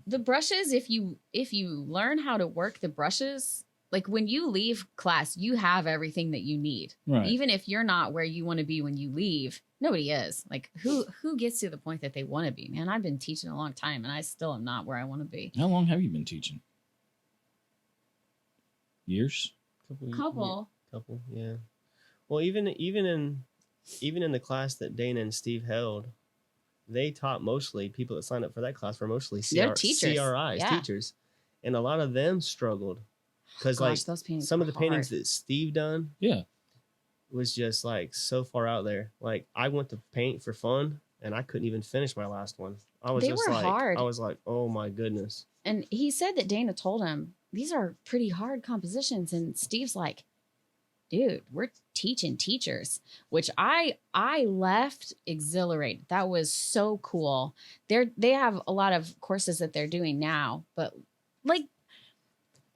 the brushes. If you learn how to work the brushes, like when you leave class, you have everything that you need. Right. Even if you're not where you want to be when you leave, nobody is. Like who gets to the point that they want to be? Man, I've been teaching a long time and I still am not where I want to be. How long have you been teaching? Years? Couple. Yeah. Well, even in the class that Dana and Steve held, they taught mostly people that signed up for that class were mostly They're teachers. CRIs, Yeah. teachers, and a lot of them struggled because Gosh, like those paintings some of were the paintings hard. that Steve done Yeah. was just like so far out there. Like I went to paint for fun and I couldn't even finish my last one. I was They just were like, hard. I was like, oh my goodness. And he said that Dana told him, these are pretty hard compositions. And Steve's like, dude, we're teaching teachers, which I left exhilarated. That was so cool. They have a lot of courses that they're doing now, but like,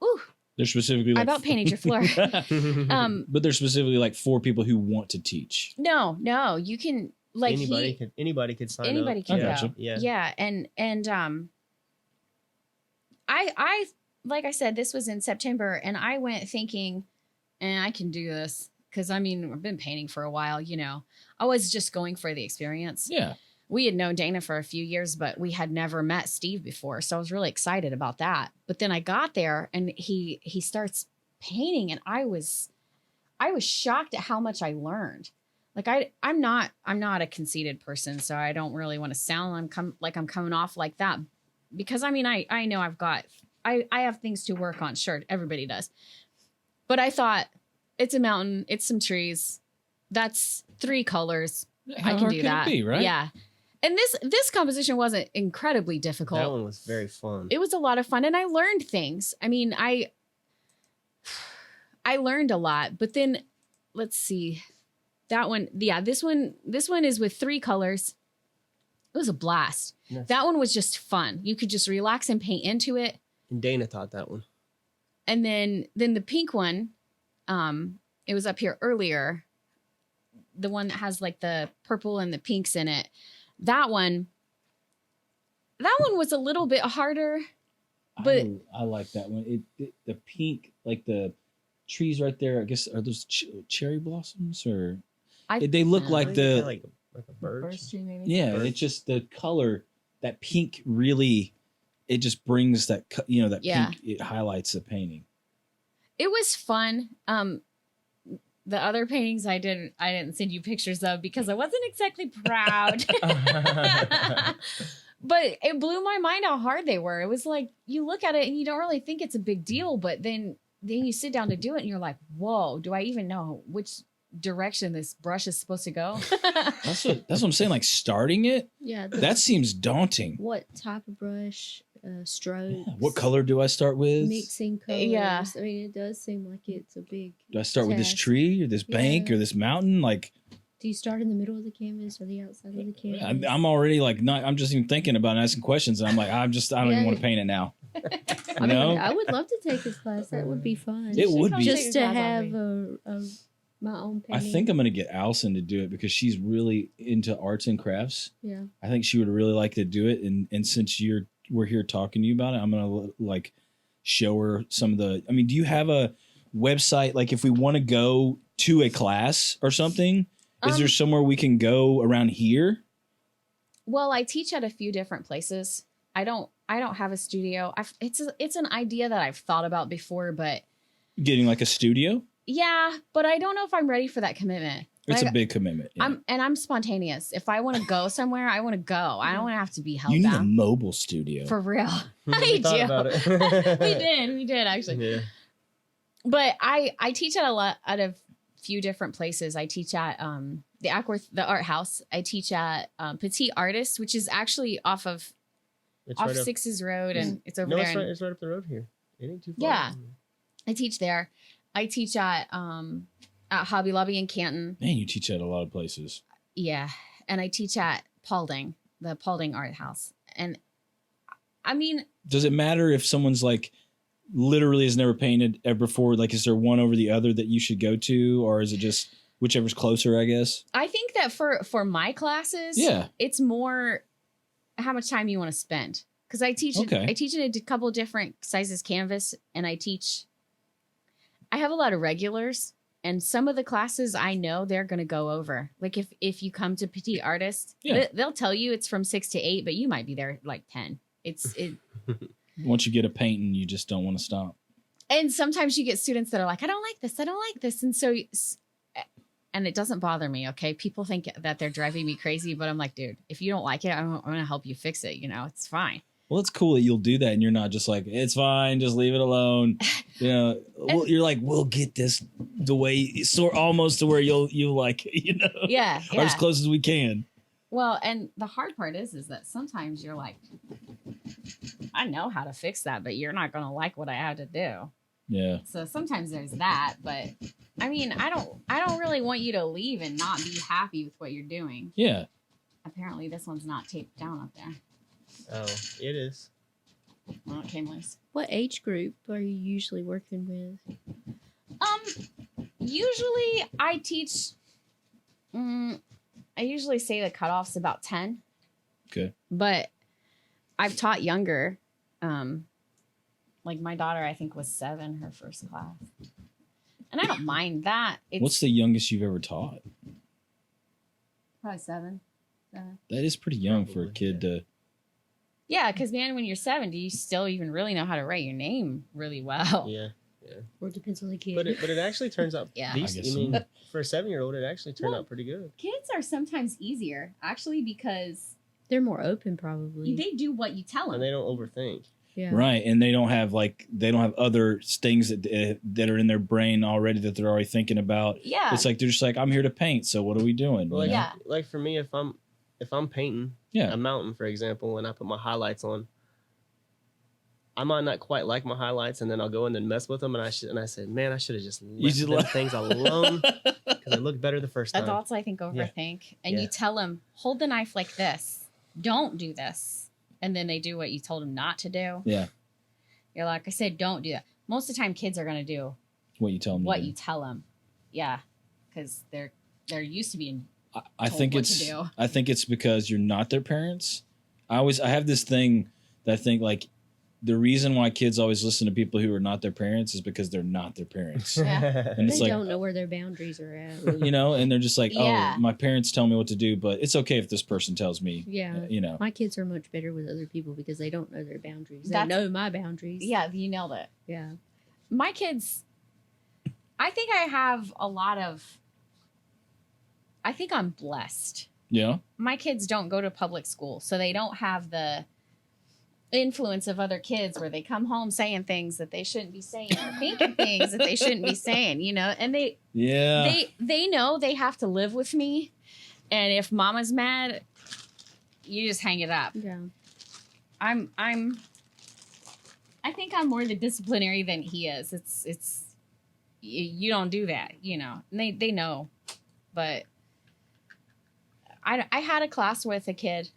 ooh, They're specifically I like about painted your floor. but they're specifically like for people who want to teach. No, you can like anybody could sign anybody up. can I go. gotcha. Yeah, and I like I said, this was in September, and I went thinking, I can do this because I mean I've been painting for a while. You know, I was just going for the experience. Yeah. We had known Dana for a few years, but we had never met Steve before, so I was really excited about that. But then I got there, and he starts painting, and I was shocked at how much I learned. Like I'm not a conceited person, so I don't really want to sound like I'm coming off like that, because I mean I know I have things to work on. Sure, everybody does, but I thought it's a mountain, it's some trees, that's 3 colors. How I can hard do could that. it be, right? Yeah, and this composition wasn't incredibly difficult. That one was very fun. It was a lot of fun, and I learned things. I mean, I learned a lot, but then let's see. That one, yeah, this one is with 3 colors. It was a blast. Nice. That one was just fun. You could just relax and paint into it. And Dana taught that one. And then the pink one, it was up here earlier. The one that has like the purple and the pinks in it. That one was a little bit harder. But I like that one. The pink, like the trees right there. I guess are those cherry blossoms or they look like the like a bird. First tree, maybe. yeah. birch. It's just the color. That pink really, it just brings that that Yeah. pink. It highlights the painting. it was fun. The other paintings I didn't send you pictures of because I wasn't exactly proud. But it blew my mind how hard they were. It was like you look at it and you don't really think it's a big deal, but then you sit down to do it and you're like, whoa, do I even know which direction this brush is supposed to go? That's what I'm saying. Like starting it, Yeah. that seems daunting. What type of brush? Strokes. Yeah. What color do I start with? Mixing colors. Yeah. I mean, it does seem like it's a big. Do I start with this task. tree or this bank Yeah. or this mountain? Like, Do you start in the middle of the canvas or the outside of the canvas? I'm already like not. I'm just even thinking about asking questions, and I'm like, I don't even Yeah. want to paint it now. I You mean, know, I would love to take this class. That would be fun. it would be. Just to Take a class on have me. my own I painting. think I'm gonna get Allison to do it because she's really into arts and crafts. Yeah. I think she would really like to do it, and since we're here talking to you about it, I'm gonna like show her some of the. I mean, do you have a website? Like, if we want to go to a class or something, is there somewhere we can go around here? Well, I teach at a few different places. I don't have a studio. It's an idea that I've thought about before, but Getting like a studio? yeah, but I don't know if I'm ready for that commitment. It's Like, a big commitment. Yeah. I'm spontaneous. If I want to go somewhere, I want to go. I don't want to have to be held You need a down. mobile studio. For real. We I thought do. about it. We did actually. Yeah. But I teach at a few different places. I teach at the Ackworth, the art house. I teach at Petite Artist, which is actually off It's off right up, Sixes Road, and it's over no, there. it's right up the road here. It ain't too far. Yeah. I teach there. I teach at Hobby Lobby in Canton. Man, you teach at a lot of places. Yeah, and I teach at Paulding, the Paulding Art House. And I mean, Does it matter if someone's like literally has never painted ever before? Like, is there one over the other that you should go to, or is it just whichever's closer? I guess. I think that for my classes, Yeah. it's more how much time you want to spend. Because I teach Okay. I teach in a couple different sizes canvas, and I have a lot of regulars, and some of the classes I know they're going to go over. Like if you come to Petite Artist, Yeah. they'll tell you it's from 6 to 8, but you might be there like 10. Once you get a painting, you just don't want to stop. And sometimes you get students that are like, I don't like this, and so, and and it doesn't bother me. Okay. People think that they're driving me crazy, but I'm like, dude, if you don't like it, I'm going to help you fix it. You know, it's fine. Well, it's cool that you'll do that and you're not just like, it's fine, just leave it alone. You know, well, you're like, we'll get this the way, almost to where you'll like, you know, Yeah. or as close as we can. Well, and the hard part is that sometimes you're like, I know how to fix that, but you're not going to like what I have to do. Yeah. So sometimes there's that, but I mean, I don't really want you to leave and not be happy with what you're doing. Yeah. Apparently this one's not taped down up there. Oh, it is. Well, it came loose. What age group are you usually working with? Usually I teach, I usually say the cutoff's about 10. Okay. But I've taught younger. Like my daughter, I think, was 7, her first class. And I don't mind that. What's the youngest you've ever taught? Probably 7. That is pretty young for a kid to. Yeah, because man, when you're 7, do you still even really know how to write your name really well? Yeah. Or it depends on the kid. But it actually turns out Yeah. decent. I I guess mean, so. for a 7-year-old, it actually turned Well, out pretty good. Kids are sometimes easier, actually, because They're more open, probably. they do what you tell And them. they don't overthink. Yeah. Right, and they don't have other things that are in their brain already that they're already thinking about. Yeah. It's like they're just like, I'm here to paint, so what are we doing? Well, You know? Yeah. like for me, if I'm painting Yeah. a mountain, for example, and I put my highlights on, I might not quite like my highlights, and then I'll go in and mess with them, and I said, man, I should have just left them things alone because they looked better the first time. Adults, I think, overthink. And Yeah. you tell them, hold the knife like this. Don't do this. And then they do what you told them not to do. Yeah. You're like, I said, don't do that. Most of the time, kids are going to do What you tell them. what you tell them. Yeah. Because they're used to being I told think what it's to do. I think it's because you're not their parents. I have this thing that I think like the reason why kids always listen to people who are not their parents is because they're not their parents. Yeah. And it's They like, don't know where their boundaries are at. you know, and they're just like, Yeah. oh, my parents tell me what to do, but it's okay if this person tells me, Yeah. you know. My kids are much better with other people because they don't know their boundaries. They That's- know my boundaries. Yeah, you nailed it. Yeah. My kids, I think I have a lot of, I think I'm blessed. Yeah. My kids don't go to public school, so they don't have the influence of other kids where they come home saying things that they shouldn't be saying or thinking things that they shouldn't be saying, you know, and they know they have to live with me, and if mama's mad, you just hang it up. Yeah. I think I'm more the disciplinary than he is. It's you don't do that, you know, and they know, but I had a class with a kid.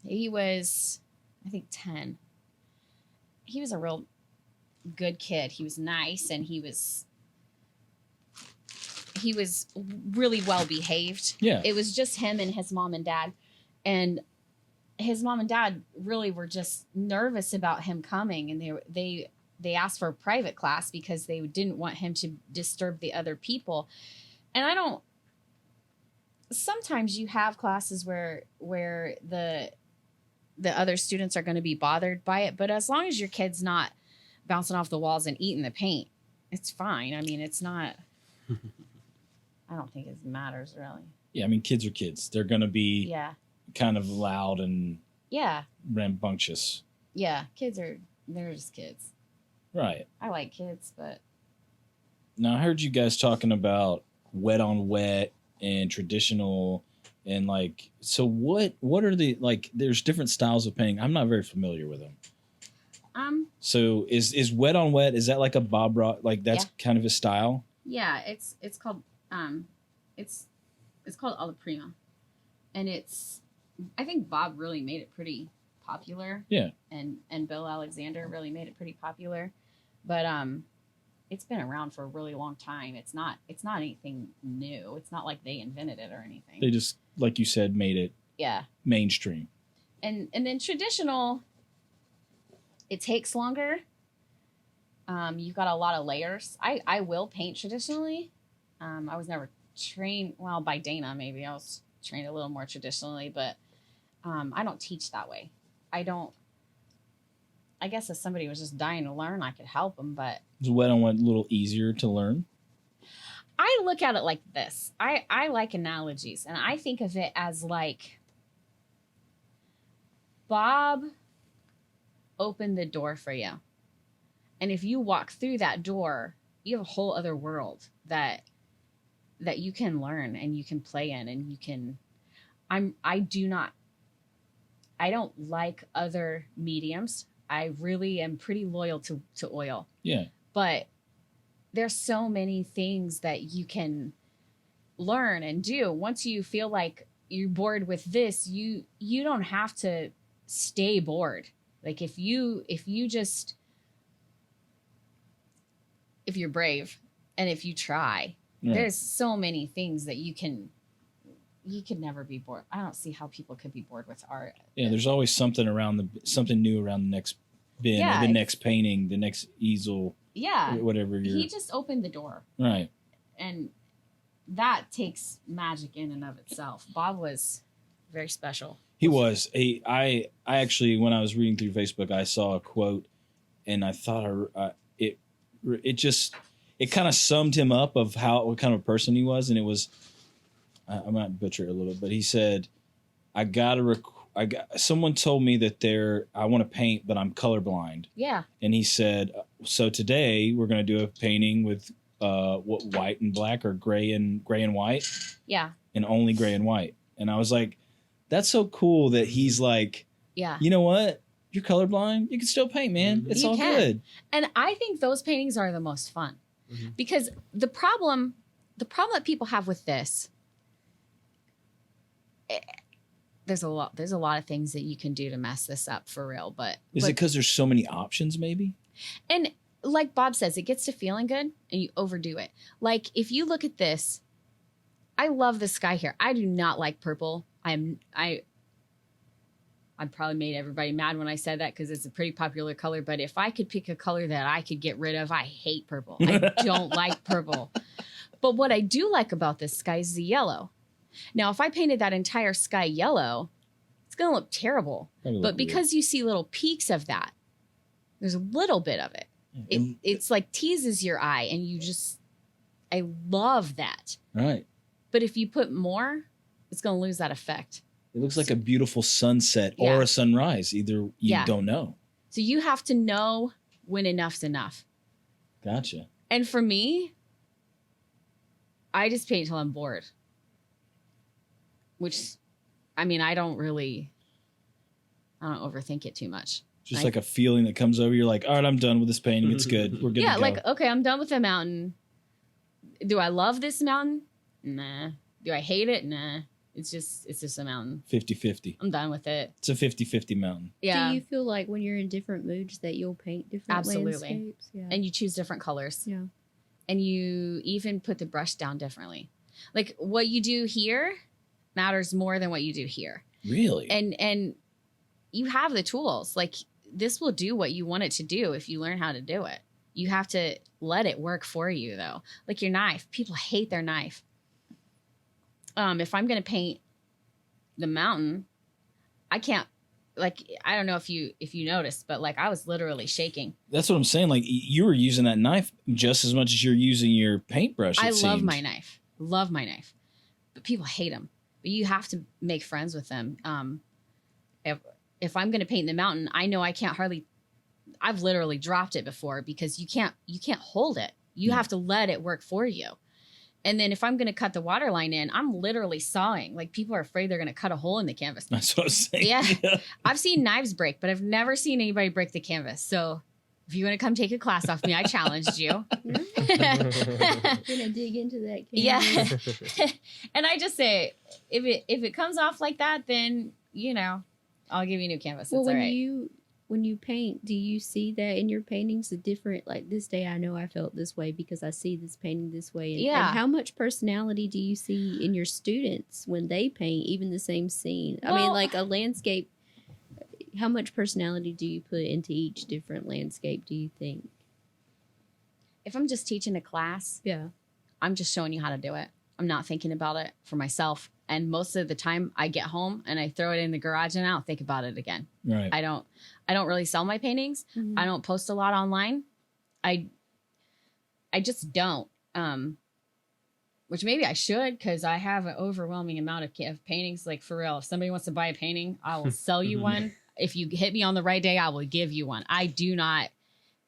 He was, I think, 10. He was a real good kid. He was nice, and he was really well behaved. Yeah. It was just him and his mom and dad. And his mom and dad really were just nervous about him coming, and they asked for a private class because they didn't want him to disturb the other people. And sometimes you have classes where the other students are going to be bothered by it, but as long as your kid's not bouncing off the walls and eating the paint, it's fine. I mean, it's not, I don't think it matters really. Yeah. I mean, kids are kids. They're going to be Yeah. kind of loud and Yeah. rambunctious. Yeah. They're just kids. Right. I like kids, but Now, I heard you guys talking about wet on wet and traditional and like, so what are the, like, there's different styles of painting. I'm not very familiar with them. So is wet on wet, is that like a Bob Ross, like that's kind of a style? yeah, it's called, it's called Alla Prima, and I think Bob really made it pretty popular. Yeah. And Bill Alexander really made it pretty popular, but it's been around for a really long time. It's not anything new. It's not like they invented it or anything. They just, like you said, made it mainstream. And then traditional, it takes longer. You've got a lot of layers. I will paint traditionally. I was never trained, well, by Dana maybe. I was trained a little more traditionally, but I don't teach that way. I guess if somebody was just dying to learn, I could help them, but Is wet on wet a little easier to learn? I look at it like this. I like analogies, and I think of it as like Bob opened the door for you. And if you walk through that door, you have a whole other world that you can learn and you can play in, and you can I don't like other mediums. I really am pretty loyal to oil. Yeah. But there's so many things that you can learn and do. Once you feel like you're bored with this, you don't have to stay bored. Like if you're brave and if you try, there's so many things that you can never be bored. I don't see how people could be bored with art. Yeah, there's always something something new around the next bin, or the next painting, the next easel. Yeah. Whatever he just opened the door. Right. And that takes magic in and of itself. Bob was very special. He was. I actually, when I was reading through Facebook, I saw a quote, and I thought it kind of summed him up of what kind of person he was, and it was, I might butcher it a little, but he said, someone told me that I want to paint, but I'm colorblind. Yeah. And he said, so today we're going to do a painting with white and black, or gray and white. Yeah. And only gray and white. And I was like, that's so cool that he's like, yeah, you know what? You're colorblind. You can still paint, man. It's all good. And I think those paintings are the most fun, because the problem that people have with this, there's a lot of things that you can do to mess this up for real. But is it because there's so many options, maybe? And like Bob says, it gets to feeling good and you overdo it. Like if you look at this, I love the sky here. I do not like purple. I probably made everybody mad when I said that, because it's a pretty popular color. But if I could pick a color that I could get rid of, I hate purple. I don't like purple. But what I do like about this sky is the yellow. Now, if I painted that entire sky yellow, it's going to look terrible. But because you see little peaks of that, there's a little bit of it. It's like teases your eye, and I love that. Right. But if you put more, it's going to lose that effect. It looks like a beautiful sunset or a sunrise. Either you don't know. So you have to know when enough's enough. Gotcha. And for me, I just paint till I'm bored. Which, I mean, I don't overthink it too much. Just like a feeling that comes over. You're like, all right, I'm done with this painting. It's good. We're good to go. Like, okay, I'm done with the mountain. Do I love this mountain? Nah. Do I hate it? Nah. It's just a mountain. 50-50. I'm done with it. It's a 50-50 mountain. Yeah. Do you feel like when you're in different moods that you'll paint different landscapes? Yeah. And you choose different colors. Yeah. And you even put the brush down differently. Like what you do here matters more than what you do here. Really? And you have the tools. Like this will do what you want it to do if you learn how to do it. You have to let it work for you though. Like your knife. People hate their knife. If I'm going to paint the mountain, I can't, like, I don't know if you noticed, but like I was literally shaking. That's what I'm saying. Like you were using that knife just as much as you're using your paintbrush. I love my knife. Love my knife. But people hate them. But you have to make friends with them. If I'm going to paint the mountain, I know I've literally dropped it before because you can't hold it. You have to let it work for you. And then if I'm going to cut the water line in, I'm literally sawing. Like people are afraid they're going to cut a hole in the canvas. That's what I was saying. Yeah. I've seen knives break, but I've never seen anybody break the canvas. So if you want to come take a class off me, I challenged you. You're going to dig into that canvas. Yeah. And I just say, if it comes off like that, then, I'll give you a new canvas. Well, it's all right. When you paint, do you see that in your paintings, the different, like this day I know I felt this way because I see this painting this way. And how much personality do you see in your students when they paint even the same scene? I mean, like a landscape, how much personality do you put into each different landscape, do you think? If I'm just teaching a class, I'm just showing you how to do it. I'm not thinking about it for myself. And most of the time I get home and I throw it in the garage and I don't think about it again. Right. I don't really sell my paintings. Mm-hmm. I don't post a lot online. I just don't. which maybe I should, because I have an overwhelming amount of paintings. Like, for real, if somebody wants to buy a painting, I will sell you one. If you hit me on the right day, I will give you one. I do not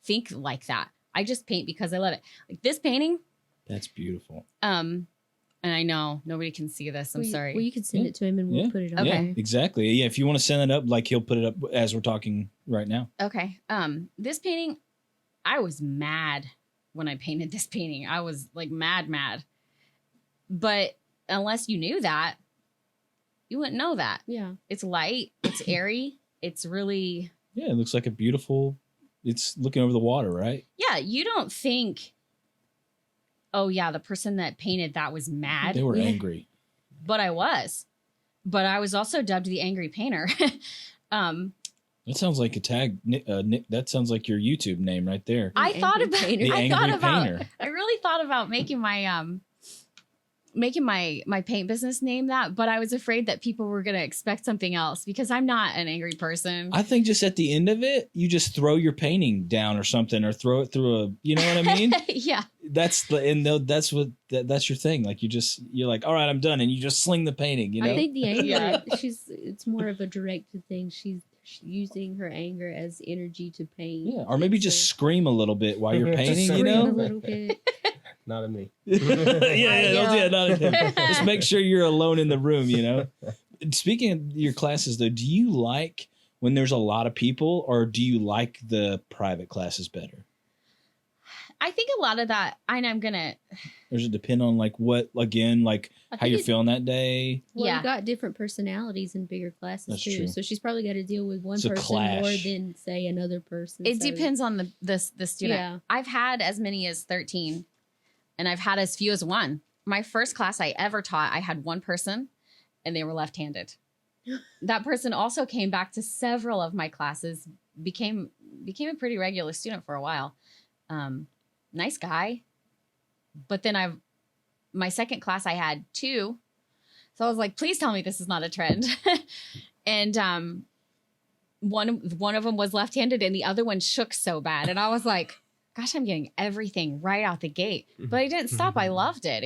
think like that. I just paint because I love it. Like this painting. That's beautiful. And I know nobody can see this. I'm sorry. Well, you can send it to him and we'll put it on. Okay. Yeah, exactly. Yeah, if you want to send it up, like he'll put it up as we're talking right now. Okay. This painting, I was mad when I painted this painting. I was like mad. But unless you knew that, you wouldn't know that. Yeah. It's light. It's airy. It's really. Yeah, it looks like a beautiful. It's looking over the water, right? Yeah, you don't think. Oh yeah, the person that painted that was mad. They were angry. But I was. But I was also dubbed the angry painter. That sounds like a tag. Nick, that sounds like your YouTube name right there. I thought about. The angry painter. I really thought about making my paint business name that, but I was afraid that people were going to expect something else because I'm not an angry person. I think just at the end of it, you just throw your painting down or something, or throw it through a, you know what I mean? Yeah. That's your thing. Like you're like, all right, I'm done. And you just sling the painting, you know? I think the anger, it's more of a directed thing. She's using her anger as energy to paint. Yeah. Or maybe just scream a little bit while you're painting, you Scream know? a little bit. Not at me. Not at him. Just make sure you're alone in the room, you know? Speaking of your classes, though, do you like when there's a lot of people, or do you like the private classes better? I think a lot of that, and I'm going to. Or does it depend on like what, again, like how you're feeling that day? Well, Yeah. you got different personalities in bigger classes That's too. true. So she's probably got to deal with one It's a person more clash. than say another person. It So- depends on the student. Yeah. I've had as many as 13, and I've had as few as one. My first class I ever taught, I had one person, and they were left-handed. That person also came back to several of my classes, became a pretty regular student for a while. Nice guy. But then my second class I had two. So I was like, please tell me this is not a trend. And one of them was left-handed and the other one shook so bad. And I was like, gosh, I'm getting everything right out the gate. But I didn't stop. I loved it.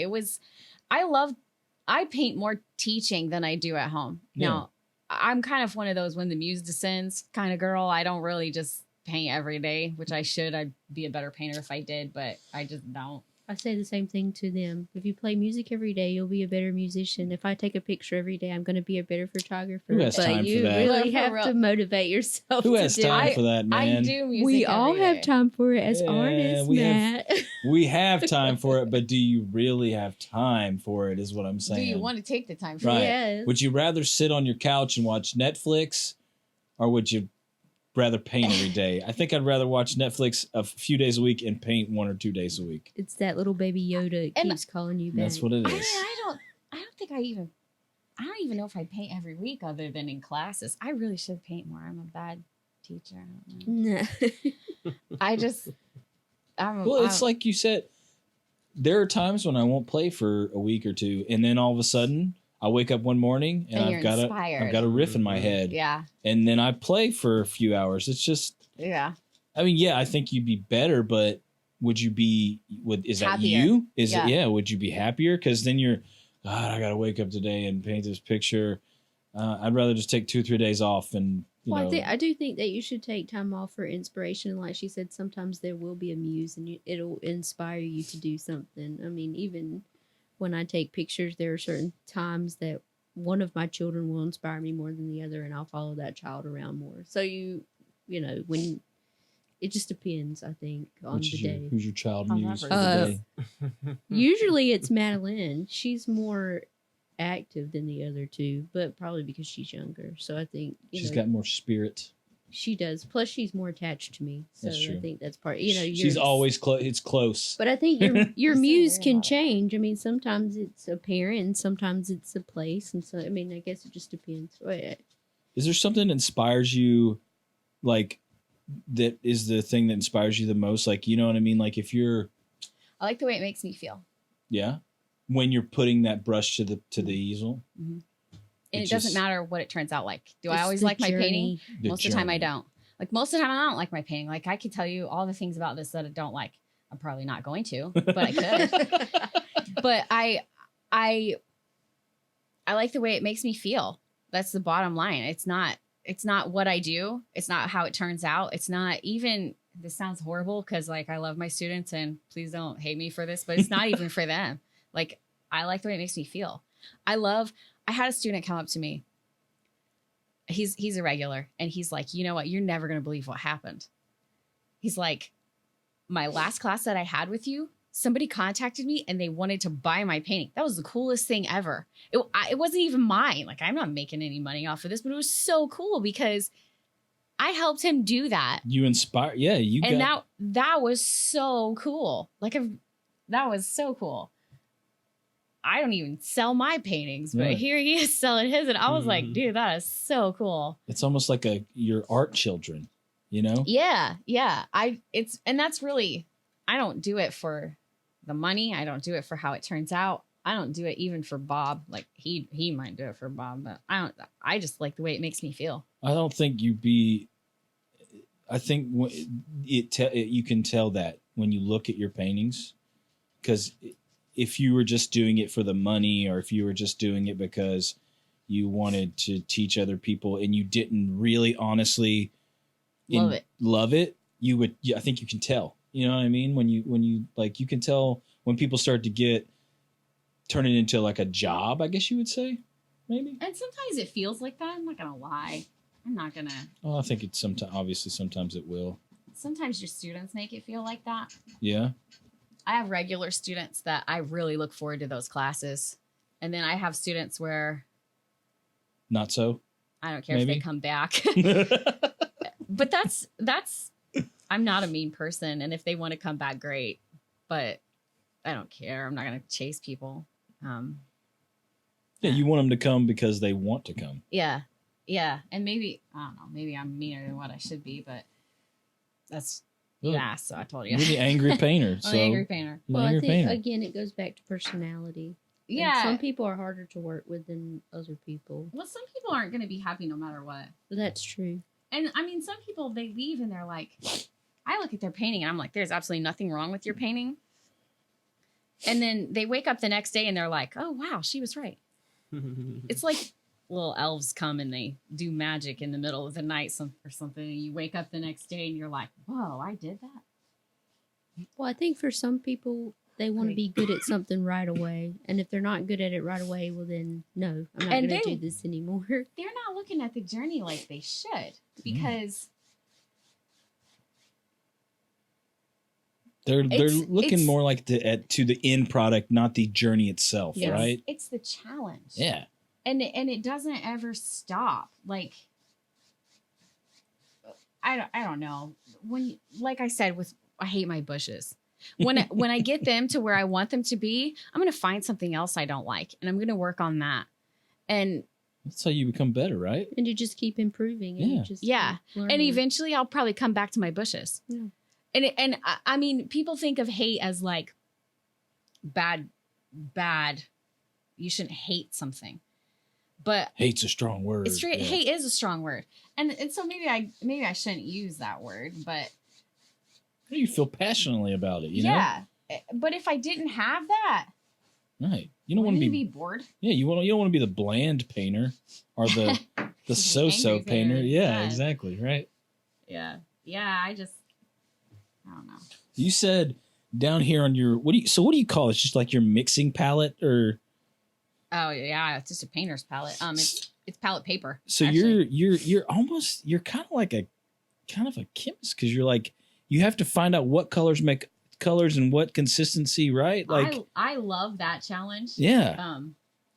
I paint more teaching than I do at home. Yeah. Now, I'm kind of one of those when the muse descends kind of girl. I don't really just paint every day, which I should. I'd be a better painter if I did, but I just don't. I say the same thing to them. If you play music every day, you'll be a better musician. If I take a picture every day, I'm going to be a better photographer. Who has but time you for that? really For have real. to motivate yourself. Who to has do time it. for that, man? I do music We all every have day. time for it as Yeah, artists, we have- Matt. We have time for it, but do you really have time for it is what I'm saying. Do you want to take the time for Right. it? Yes. Would you rather sit on your couch and watch Netflix, or would you rather paint every day? I think I'd rather watch Netflix a few days a week and paint 1 or 2 days a week. It's that little baby Yoda And keeps calling you back. That's what it I is. don't think I don't even know if I paint every week other than in classes. I really should paint more. I'm a bad teacher. I don't know. No. Well, it's like you said, there are times when I won't play for a week or two, and then all of a sudden I wake up one morning and And you're I've got inspired. a riff in my head, Yeah. and then I play for a few hours. It's just, Yeah. I mean, yeah, I think you'd be better, but would you be? Is that Happier. you? Is Yeah. it? Yeah. Would you be happier? Because then you're, God, I got to wake up today and paint this picture. I'd rather just take 2 or 3 days off and you know. I do think that you should take time off for inspiration. Like she said, sometimes there will be a muse and it'll inspire you to do something. I mean, even when I take pictures, there are certain times that one of my children will inspire me more than the other, and I'll follow that child around more. So you know, when it just depends, I think, on Which the is day. who's your child I'll muse for never the day? Usually it's Madeline. She's more active than the other two, but probably because she's younger. So I think She's got more spirit. she does. Plus, she's more attached to me. So That's true. I think that's part. You know, She's always close. It's close. But I think your So muse can weird. change. I mean, sometimes it's a parent, and sometimes it's a place, and so I mean, I guess it just depends. Is there something that inspires you, like, that is the thing that inspires you the most? Like, you know what I mean? Like, if you're, I like the way it makes me feel. yeah, when you're putting that brush to the easel. And It it doesn't just- matter what it turns out like. Do I It's always the like my painting? journey. The Most of the time I journey. don't. Like most of the time I don't like my painting. Like I could tell you all the things about this that I don't like. I'm probably not going to, but I could. But I like the way it makes me feel. That's the bottom line. It's not what I do. It's not how it turns out. It's not even, this sounds horrible because like I love my students and please don't hate me for this, but it's not even for them. Like I like the way it makes me feel. I had a student come up to me. He's a regular and he's like, you know what? You're never going to believe what happened. He's like, my last class that I had with you, somebody contacted me and they wanted to buy my painting. That was the coolest thing ever. It wasn't even mine. Like I'm not making any money off of this, but it was so cool because I helped him do that. You inspire. Yeah. That was so cool. That was so cool. I don't even sell my paintings, but here he is selling his. And I was like, dude, that is so cool. It's almost like your art children, you know? Yeah. Yeah. And that's really, I don't do it for the money. I don't do it for how it turns out. I don't do it even for Bob. Like he might do it for Bob, but I just like the way it makes me feel. I don't think I think you can tell that when you look at your paintings, because if you were just doing it for the money, or if you were just doing it because you wanted to teach other people and you didn't really honestly love it, you would. I think you can tell. You know what I mean? When you like, you can tell when people start to turn it into like a job, I guess you would say, maybe. And sometimes it feels like that. I'm not gonna lie. I'm not gonna. Oh, I think it's sometimes it will. Sometimes your students make it feel like that. Yeah. I have regular students that I really look forward to those classes. And then I have students where not so. I don't care if they come back. But that's I'm not a mean person. And if they want to come back, great. But I don't care. I'm not going to chase people. Yeah, you want them to come because they want to come. Yeah. Yeah. And maybe, I don't know, maybe I'm meaner than what I should be, but that's... Yeah, so I told you. You're the angry painter. I'm the angry painter. Well, I think, again, it goes back to personality. Yeah. And some people are harder to work with than other people. Well, some people aren't going to be happy no matter what. That's true. And, I mean, some people, they leave and they're like, I look at their painting and I'm like, there's absolutely nothing wrong with your painting. And then they wake up the next day and they're like, oh, wow, she was right. It's like little elves come and they do magic in the middle of the night or something, and you wake up the next day and you're like, whoa, I did that. Well, I think for some people, they want to be good at something right away. And if they're not good at it right away, well then, no, I'm not going to do this anymore. They're not looking at the journey like they should, because they're looking more like to the end product, not the journey itself, right? It's the challenge. Yeah. And it doesn't ever stop. Like, I don't know. Like I said, I hate my bushes. When I get them to where I want them to be, I'm going to find something else I don't like, and I'm going to work on that. And that's how you become better, right? And you just keep improving. And you just and eventually I'll probably come back to my bushes. Yeah. And I mean, people think of hate as like bad. You shouldn't hate something. But hate's a strong word. It's straight. Yeah. Hate is a strong word, and so maybe I shouldn't use that word. But you feel passionately about it, you know. Yeah, but if I didn't have that, right, you don't want to be bored. Yeah, you don't want to be the bland painter or the so-so painter. Yeah, exactly. Right. Yeah. I don't know. You said down here on your what do you call it? It's just like your mixing palette or. Oh yeah, it's just a painter's palette. It's palette paper. So actually. you're kind of like a chemist, because you're like, you have to find out what colors make colors and what consistency, right? Like I love that challenge. Yeah.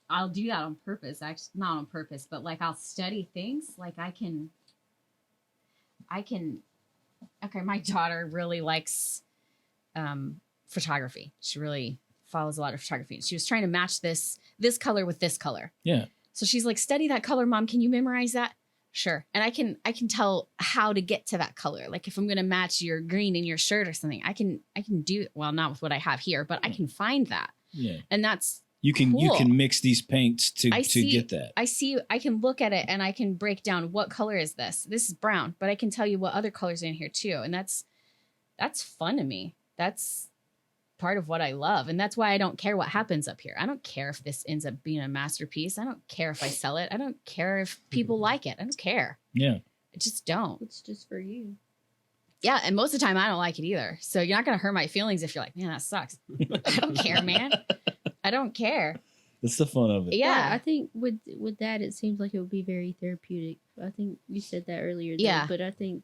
I'll do that on purpose. Actually, not on purpose, but like I'll study things. Like I can. Okay, my daughter really likes photography. She really follows a lot of photography. She was trying to match this color with this color. Yeah. So she's like, study that color, Mom. Can you memorize that? Sure. And I can tell how to get to that color. Like if I'm going to match your green in your shirt or something, I can do it. Well, not with what I have here, but I can find that. Yeah. And that's you can cool. mix these paints to get that. I can look at it and I can break down what color is this. This is brown, but I can tell you what other colors are in here too. And that's fun to me. That's part of what I love. And that's why I don't care what happens up here. I don't care if this ends up being a masterpiece. I don't care if I sell it. I don't care if people like it. I don't care. Yeah. I just don't. It's just for you. Yeah. And most of the time I don't like it either. So you're not going to hurt my feelings if you're like, man, that sucks. I don't care, man. I don't care. That's the fun of it. Yeah. I think with that, it seems like it would be very therapeutic. I think you said that earlier. Though, Yeah. But I think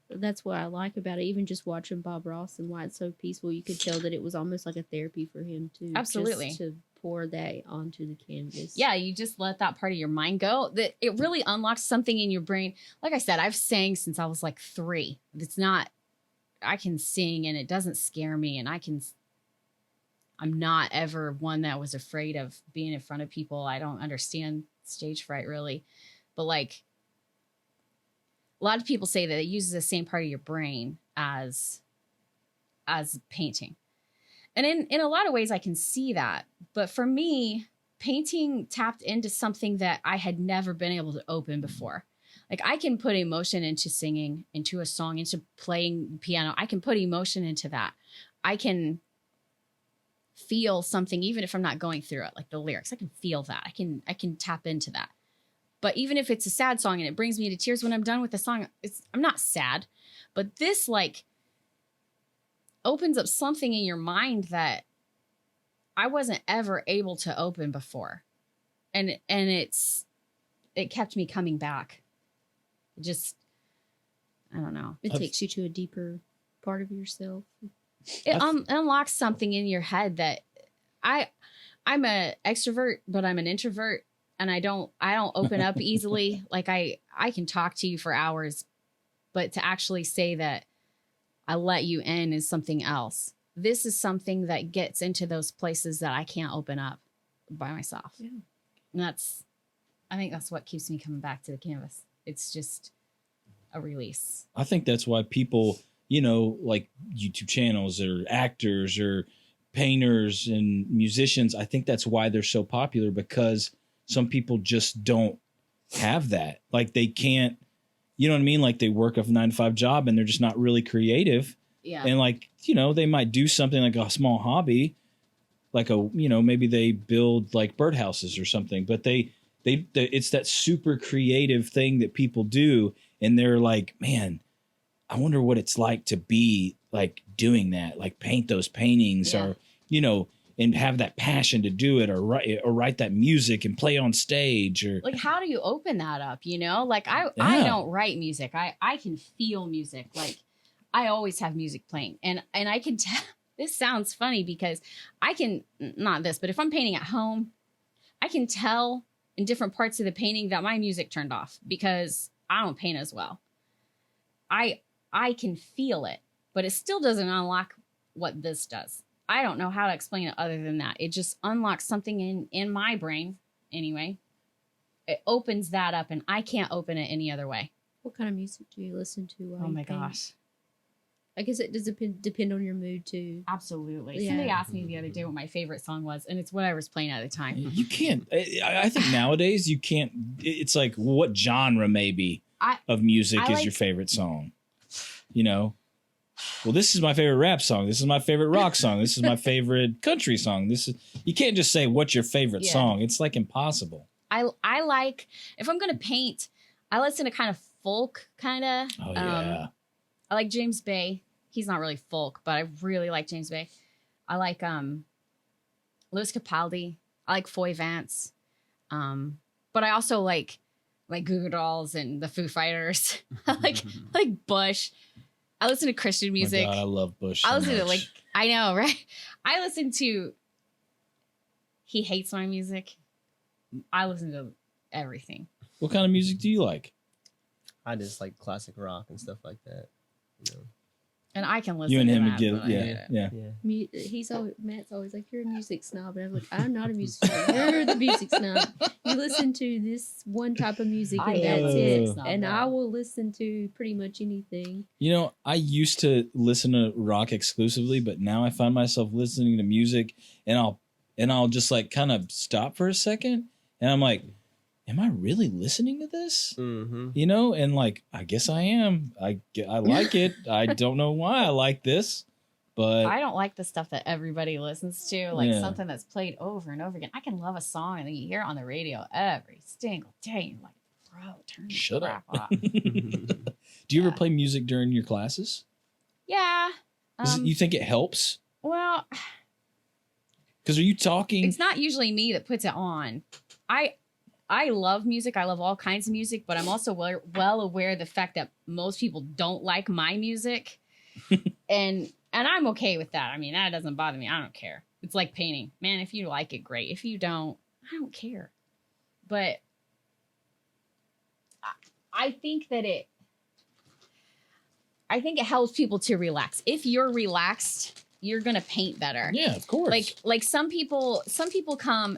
that's what I like about it. Even just watching Bob Ross and why it's so peaceful, you could tell that it was almost like a therapy for him too. Absolutely. Just to pour that onto the canvas. Yeah, you just let that part of your mind go. That it really unlocks something in your brain. Like I said, I've sang since I was like 3. It's not, I can sing and it doesn't scare me, and I'm not ever one that was afraid of being in front of people. I don't understand stage fright really, but like a lot of people say that it uses the same part of your brain as painting. And in a lot of ways I can see that. But for me, painting tapped into something that I had never been able to open before. Like I can put emotion into singing, into a song, into playing piano. I can put emotion into that. I can feel something even if I'm not going through it, like the lyrics. I can feel that. I can tap into that. But even if it's a sad song and it brings me to tears when I'm done with the song, I'm not sad. But this like opens up something in your mind that I wasn't ever able to open before. And it kept me coming back. It just, I don't know. It takes you to a deeper part of yourself. It unlocks something in your head that I'm an extrovert, but I'm an introvert, and I don't open up easily. Like I can talk to you for hours, but to actually say that I let you in is something else. This is something that gets into those places that I can't open up by myself. Yeah. And I think that's what keeps me coming back to the canvas. It's just a release. I think that's why people, like YouTube channels or actors or painters and musicians, I think that's why they're so popular, because some people just don't have that. Like they can't, you know what I mean? Like they work a 9-to-5 job and they're just not really creative. Yeah. And like, they might do something like a small hobby, like maybe they build like birdhouses or something, but they it's that super creative thing that people do. And they're like, man, I wonder what it's like to be like doing that, like paint those paintings or, and have that passion to do it or write that music and play on stage or like, how do you open that up? Like I don't write music. I can feel music. Like I always have music playing and I can tell. This sounds funny because I can, not this, but if I'm painting at home, I can tell in different parts of the painting that my music turned off because I don't paint as well. I can feel it, but it still doesn't unlock what this does. I don't know how to explain it other than that. It just unlocks something in my brain anyway. It opens that up and I can't open it any other way. What kind of music do you listen to while Oh you my paint? gosh. I guess it does depend on your mood too. Absolutely. Yeah. Somebody asked me the other day what my favorite song was, and it's whatever's playing at the time. you can't. I think nowadays you can't. It's like what genre maybe of music is your favorite song? Well, this is my favorite rap song. This is my favorite rock song. This is my favorite country song. You can't just say what's your favorite song. It's like impossible. I like, if I'm going to paint, I listen to kind of folk kind of. Oh, yeah. I like James Bay. He's not really folk, but I really like James Bay. I like Louis Capaldi. I like Foy Vance. But I also like Goo Goo Dolls and the Foo Fighters. I like Bush. I listen to Christian music. My God, I love Bush. I listen to I know, right? I listen to, he hates my music. I listen to everything. What kind of music do you like? I just like classic rock and stuff like that. And I can listen You and to him that, get but yeah. Matt's always like, you're a music snob. And I'm like, I'm not a music snob. You're the music snob. You listen to this one type of music and that's it. And I will listen to pretty much anything. I used to listen to rock exclusively, but now I find myself listening to music and I'll just like kind of stop for a second and I'm like, am I really listening to this? Mm-hmm. And like, I guess I am. I like it. I don't know why I like this, But I don't like the stuff that everybody listens to, like Yeah. something that's played over and over again. I can love a song and then you hear it on the radio every single day. And you're like, bro, turn the Shut crap up. off. do you ever Yeah. play music during your classes? Yeah. You think it helps? Well, Because are you talking? it's not usually me that puts it on. I love music. I love all kinds of music, but I'm also well aware of the fact that most people don't like my music. and I'm okay with that. I mean, that doesn't bother me. I don't care. It's like painting. Man, if you like it, great. If you don't, I don't care. But I think it helps people to relax. If you're relaxed, you're going to paint better. Yeah, of course. Like some people come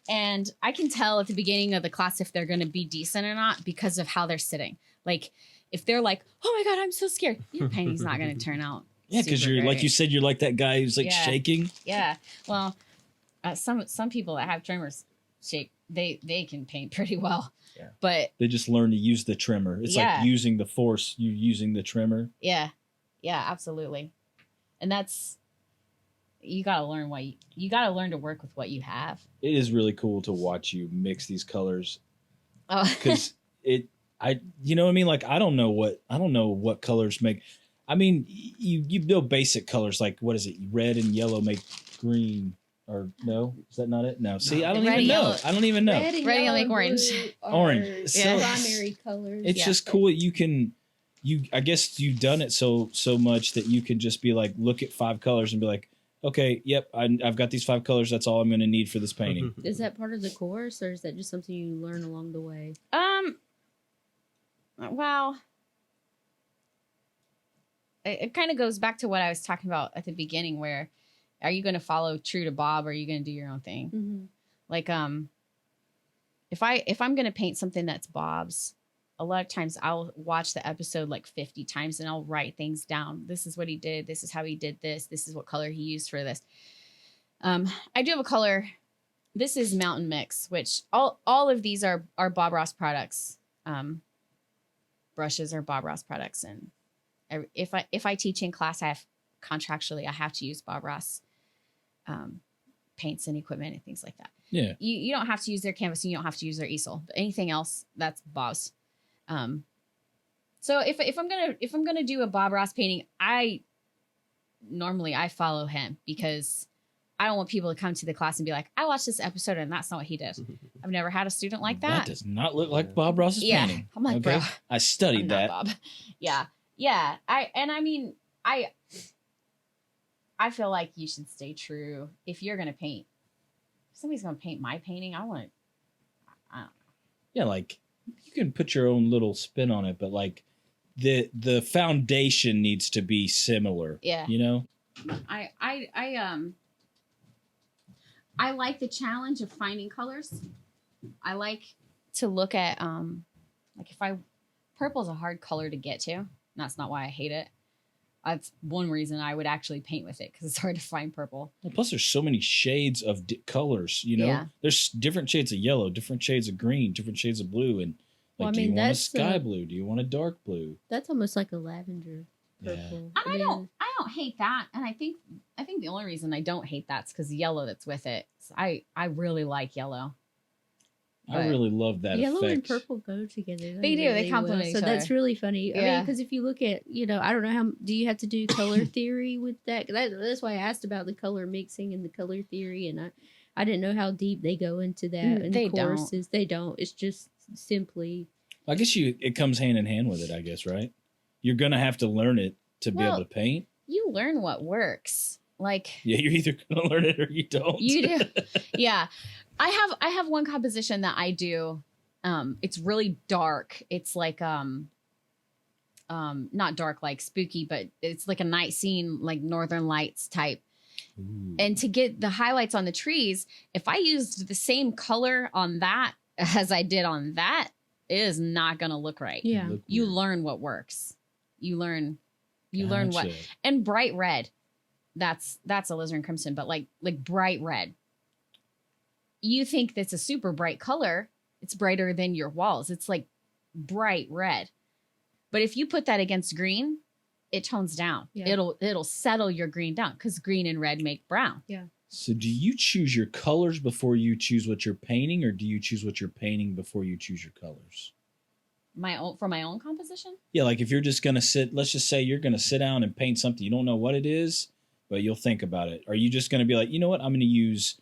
and I can tell at the beginning of the class if they're going to be decent or not because of how they're sitting. Like if they're like, "Oh my God, I'm so scared." Your painting's not going to turn out. Yeah, because super you're like great. you said, you're like that guy who's like Yeah. shaking. Yeah. Well, some people that have tremors shake. They can paint pretty well. Yeah. But They just learn to use the trimmer. It's Yeah. like using the force. You using the trimmer. yeah, absolutely. And that's you got to learn you got to learn to work with what you have. It is really cool to watch you mix these colors Oh, because you know what I mean. Like I don't know what colors make. I mean, you build basic colors like what is it? Red and yellow make green. Or no, is that not it? No. See, I don't Red even and know. yellow. I don't even know. Red and Red and yellow like orange. blue are Orange. So- primary colors. It's Yeah. just cool that you can. I guess you've done it so much that you can just be like, look at 5 colors and be like, okay, yep, I've got these 5 colors. That's all I'm going to need for this painting. Is that part of the course, or is that just something you learn along the way? well, it kind of goes back to what I was talking about at the beginning, where are you going to follow true to Bob or are you going to do your own thing? Mm-hmm. Like, if I'm going to paint something that's Bob's, a lot of times I'll watch the episode like 50 times and I'll write things down. This is what he did. This is how he did this. This is what color he used for this. I do have a color. This is Mountain Mix, which all of these are Bob Ross products. Brushes are Bob Ross products. And if I teach in class, I have to use Bob Ross paints and equipment and things like that. Yeah. You don't have to use their canvas and you don't have to use their easel. But anything else, that's Bob's. So if I'm gonna do a Bob Ross painting, I follow him because I don't want people to come to the class and be like, I watched this episode and that's not what he did. I've never had a student like that. That does not look like Bob Ross's Yeah. painting. I'm like, bro, I studied I'm not that. Bob. Yeah. I feel like you should stay true. If you're gonna paint, if somebody's gonna paint my painting, I don't know. Yeah, like you can put your own little spin on it, but like the foundation needs to be similar. Yeah. You know? I like the challenge of finding colors. I like to look at like purple's a hard color to get to. That's not why I hate it. That's one reason I would actually paint with it because it's hard to find purple. Well, plus, there's so many shades of colors. You know, Yeah. there's different shades of yellow, different shades of green, different shades of blue, and like, Well, I do you mean, want a that's sky blue? Do you want a dark blue? That's almost like a lavender Yeah. purple. And I don't hate that. And I think the only reason I don't hate that's because the yellow that's with it. So I really like yellow. I But really love that Yellow and effect. purple go together. They do. They really complement well. each So other. that's really funny. I mean, Yeah. because if you look at, I don't know how, do you have to do color theory with that? That's why I asked about the color mixing and the color theory. And I didn't know how deep they go into that in They the courses. They don't. It's just simply. I guess it comes hand in hand with it. I guess, right? You're gonna have to learn it to be able to paint. You learn what works. Like Yeah, you're either gonna learn it or you don't. you do. Yeah. I have one composition that I do. It's really dark. It's like not dark like spooky, but it's like a night scene, like Northern Lights type. Ooh. And to get the highlights on the trees, if I used the same color on that as I did on that, it is not going to look right. Yeah. Look You weird. learn what works. You learn what, Gotcha. and bright red. That's alizarin crimson, but like bright red. You think that's a super bright color. It's brighter than your walls. It's like bright red. But if you put that against green, it tones down. Yeah. It'll settle your green down because green and red make brown. So do you choose your colors before you choose what you're painting, or do you choose what you're painting before you choose your colors? For my own composition? Yeah, like if you're just going to let's just say you're going to sit down and paint something. You don't know what it is, but you'll think about it. Are you just going to be like, you know what, I'm going to use...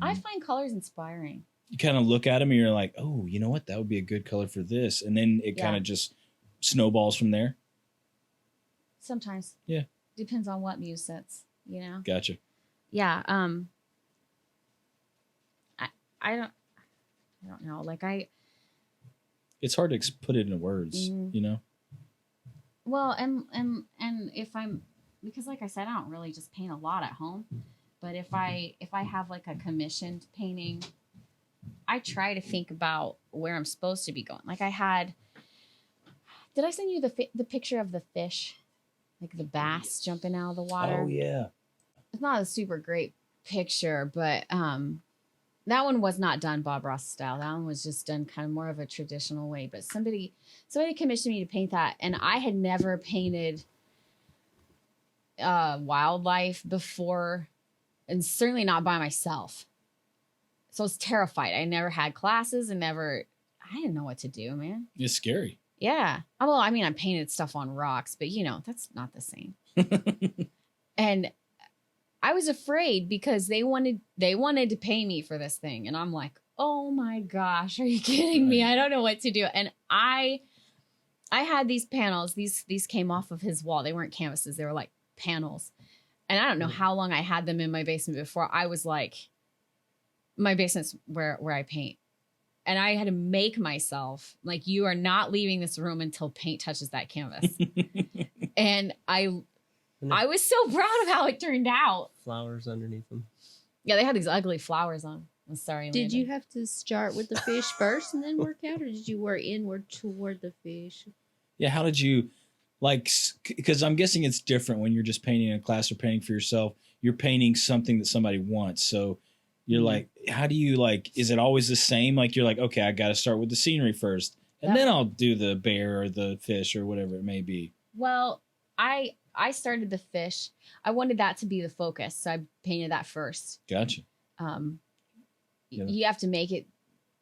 I find colors inspiring. You kind of look at them and you're like, oh, you know what, that would be a good color for this. And then it kind of just snowballs from there. Sometimes. Yeah. Depends on what muse sits, Gotcha. Yeah. I don't know. Like It's hard to put it into words, Well, and if I'm, because like I said, I don't really just paint a lot at home, but if I have like a commissioned painting, I try to think about where I'm supposed to be going. Like did I send you the picture of the fish, like the bass jumping out of the water? Oh yeah. It's not a super great picture, but that one was not done Bob Ross style. That one was just done kind of more of a traditional way. But somebody commissioned me to paint that, and I had never painted wildlife before, and certainly not by myself. So I was terrified. I never had classes, and I didn't know what to do, man. It's scary. Yeah. Well, I mean, I painted stuff on rocks, but that's not the same. And I was afraid because they wanted to pay me for this thing. And I'm like, oh my gosh, are you kidding me? I don't know what to do. And I had these panels, these came off of his wall. They weren't canvases. They were like panels. And I don't know how long I had them in my basement before I was like, my basement's where I paint. And I had to make myself like, you are not leaving this room until paint touches that canvas. And I was so proud of how it turned out. Flowers underneath them. Yeah, they had these ugly flowers on. I'm sorry. Did you have to start with the fish first and then work out, or did you work inward toward the fish? Yeah, how did you, because I'm guessing it's different when you're just painting in a class or painting for yourself. You're painting something that somebody wants. So you're like, how do you is it always the same? Like, you're like, okay, I got to start with the scenery first, and then I'll do the bear or the fish or whatever it may be. Well, I started the fish. I wanted that to be the focus, so I painted that first. Gotcha. You have to make it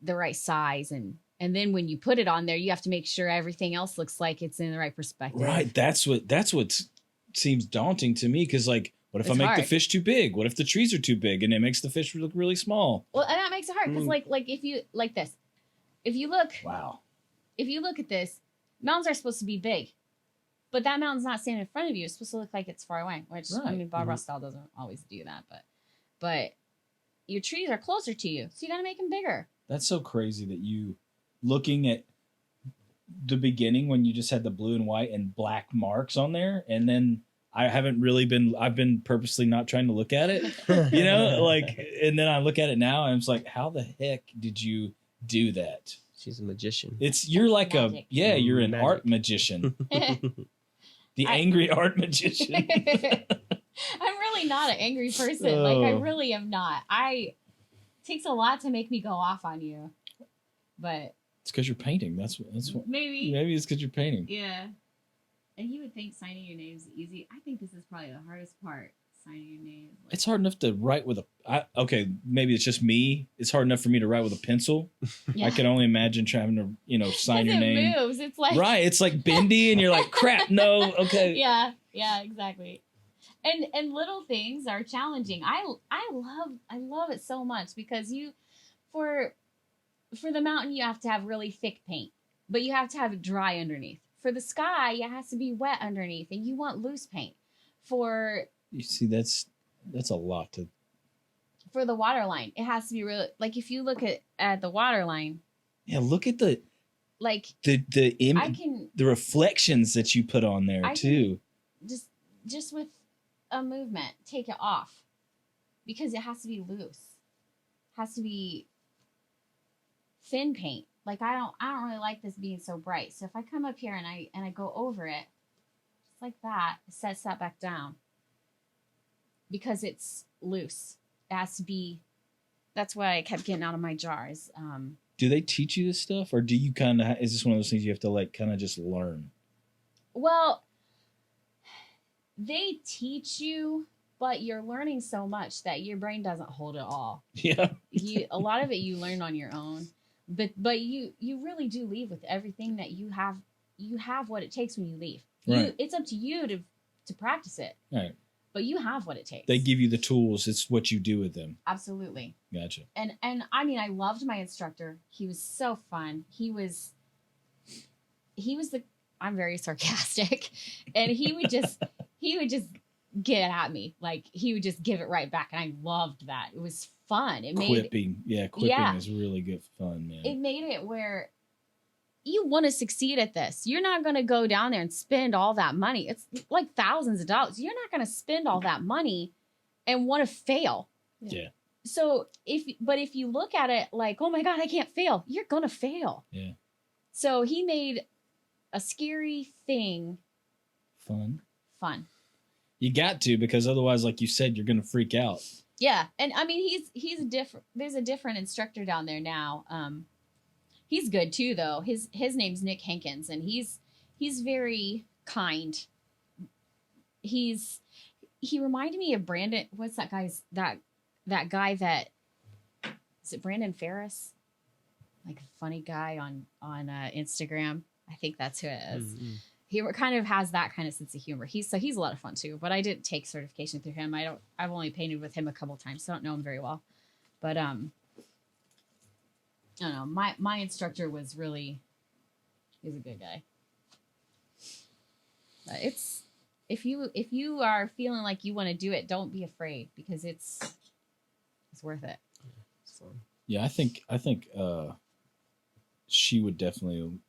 the right size, and then when you put it on there, you have to make sure everything else looks like it's in the right perspective. Right. That's what seems daunting to me, because what if I make the fish too big? What if the trees are too big and it makes the fish look really small? Well, and that makes it hard because like if you like this, if you look at this, mountains are supposed to be big. But that mountain's not standing in front of you. It's supposed to look like it's far away, which, I mean, Bob Ross style doesn't always do that. But your trees are closer to you, so you got to make them bigger. That's so crazy that you, looking at the beginning when you just had the blue and white and black marks on there, and then I've been purposely not trying to look at it, and then I look at it now and I'm just like, how the heck did you do that? She's a magician. You're like magic. You're an Magic. art magician. The angry art magician. I'm really not an angry person. Oh. Like, I really am not. It takes a lot to make me go off on you. But It's because you're painting. That's what. maybe Maybe it's because you're painting. Yeah. And you would think signing your name is easy. I think this is probably the hardest part, signing your name. It's hard enough to write with okay, maybe it's just me. It's hard enough for me to write with a pencil. Yeah. I can only imagine trying to, sign your name. It moves. It's like Right. It's like bendy and you're like, crap, no, okay. Yeah, exactly. And little things are challenging. I love it so much because for the mountain you have to have really thick paint, but you have to have it dry underneath. For the sky, it has to be wet underneath, and you want loose paint. You see, that's a lot For the water line, it has to be really, like, if you look at the water line. Yeah, look at the the reflections that you put on there too. Just with a movement, take it off, because it has to be loose. It has to be thin paint. Like, I don't really like this being so bright. So if I come up here and I go over it, just like that, it sets that back down. Because it's loose. It has to be, that's why I kept getting out of my jars. Do they teach you this stuff, or do you is this one of those things you have to kind of just learn? Well, they teach you, but you're learning so much that your brain doesn't hold it all. Yeah. A lot of it you learn on your own, but you really do leave with everything that you have. You have what it takes when you leave. Right. It's up to you to practice it. Right. But you have what it takes. They give you the tools. It's what you do with them. Absolutely. Gotcha. And I mean, I loved my instructor. He was so fun. He was I'm very sarcastic, and he would just get at me. Like, he would just give it right back, and I loved that. It was fun. Quipping is really good fun, man. It made it where you want to succeed at this. You're not going to go down there and spend all that money. It's like thousands of dollars. You're not going to spend all that money and want to fail. Yeah. So if you look at it like, oh my God, I can't fail, you're going to fail. Yeah. So he made a scary thing fun. You got to, because otherwise, like you said, you're going to freak out. Yeah. And I mean, he's different. There's a different instructor down there now. He's good too, though. His name's Nick Hankins, and he's very kind. He reminded me of Brandon. What's that guy's that guy that is it? Brandon Ferris, like a funny guy on Instagram. I think that's who it is. Mm-hmm. He kind of has that kind of sense of humor. He's a lot of fun too. But I didn't take certification through him. I've only painted with him a couple times, so I don't know him very well. But I don't know. My instructor he's a good guy. But if you are feeling like you want to do it, don't be afraid, because it's worth it. Yeah, I think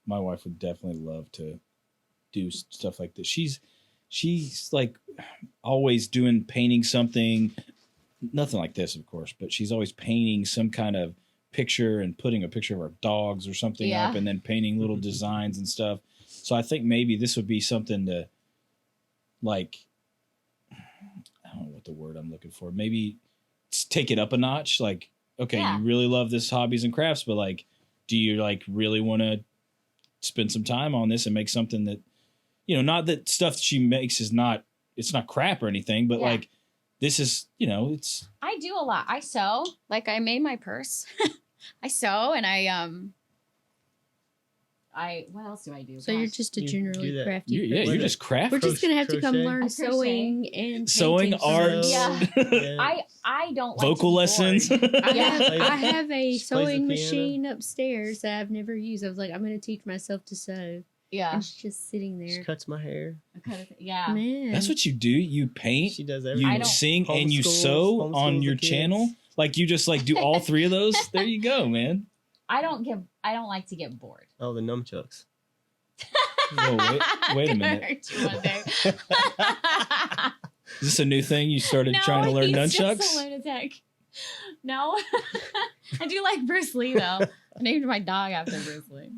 my wife would definitely love to do stuff like this. She's like always painting something, nothing like this, of course, but she's always painting some kind of picture and putting a picture of our dogs or something up, and then painting little designs and stuff. So I think maybe this would be something to, like, I don't know what the word I'm looking for. Maybe take it up a notch. Like, okay, you really love this hobbies and crafts, but like, do you like really want to spend some time on this and make something that, not that stuff she makes it's not crap or anything, but like, this is, it's. I do a lot. I sew. Like, I made my purse. I sew, and what else do I do? So you're just a generally crafty. You're just crafty. We're just gonna have to come learn sewing and sewing, art. Yeah. I don't like vocal lessons. I have a sewing machine upstairs that I've never used. I was like, I'm gonna teach myself to sew. Yeah. And it's just sitting there. She cuts my hair. Yeah. Man. That's what you do. You paint. She does everything. You sing and you sew on your channel. Like, you just like do all three of those. There you go, man. I don't like to get bored. Oh, the nunchucks. Whoa, wait a minute. Is this a new thing? You started trying to learn nunchucks? Just a lunatic. No. I do like Bruce Lee, though. I named my dog after Bruce Lee.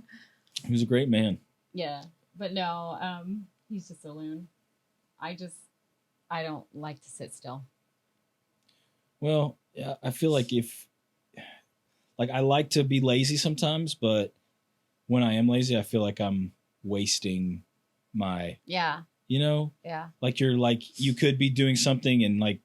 He was a great man. Yeah. But no, he's just a loon. I don't like to sit still. Well, yeah, I feel like I like to be lazy sometimes, but when I am lazy, I feel like I'm wasting my, Yeah. Like you could be doing something and like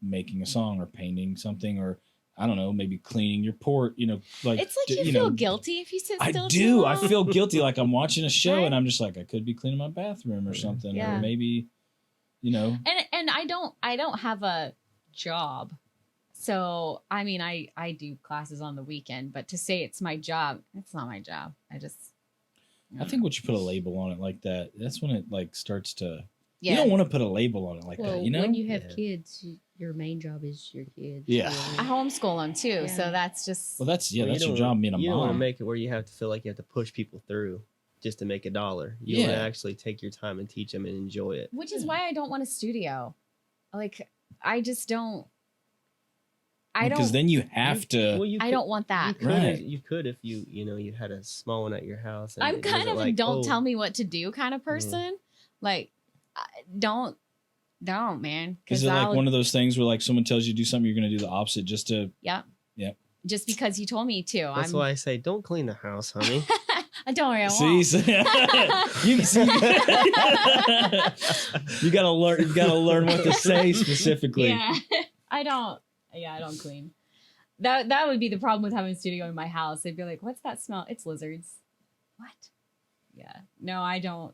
making a song or painting something, or I don't know, maybe cleaning your port, like it's like you feel guilty if you sit still. I do. I feel guilty. Like I'm watching a show and I'm just like, I could be cleaning my bathroom or something, or maybe, And I don't have a job. So, I mean, I do classes on the weekend, but to say it's my job, it's not my job. I think once you put a label on it like that, that's when it like starts to, you don't want to put a label on it like that, when you have kids, your main job is your kids. Yeah. I homeschool them too. So that's just. Well, that's your job being a mom. You don't want to make it where you have to feel like you have to push people through just to make $1. You want to actually take your time and teach them and enjoy it. Which is why I don't want a studio. Like, I just don't. Because then you have to. Well, I don't want that. You could if you had a small one at your house. And I'm kind of a don't tell me what to do kind of person. Like, don't, man. Is it like one of those things where like someone tells you to do something, you're going to do the opposite just to. Yeah. Yeah. Just because you told me to. That's why I say don't clean the house, honey. Don't worry, I See, won't. so- you gotta learn. You gotta learn what to say specifically. Yeah, I don't. Yeah, I don't clean. That would be the problem with having a studio in my house. They'd be like, "What's that smell?" It's lizards. What? Yeah. No, I don't.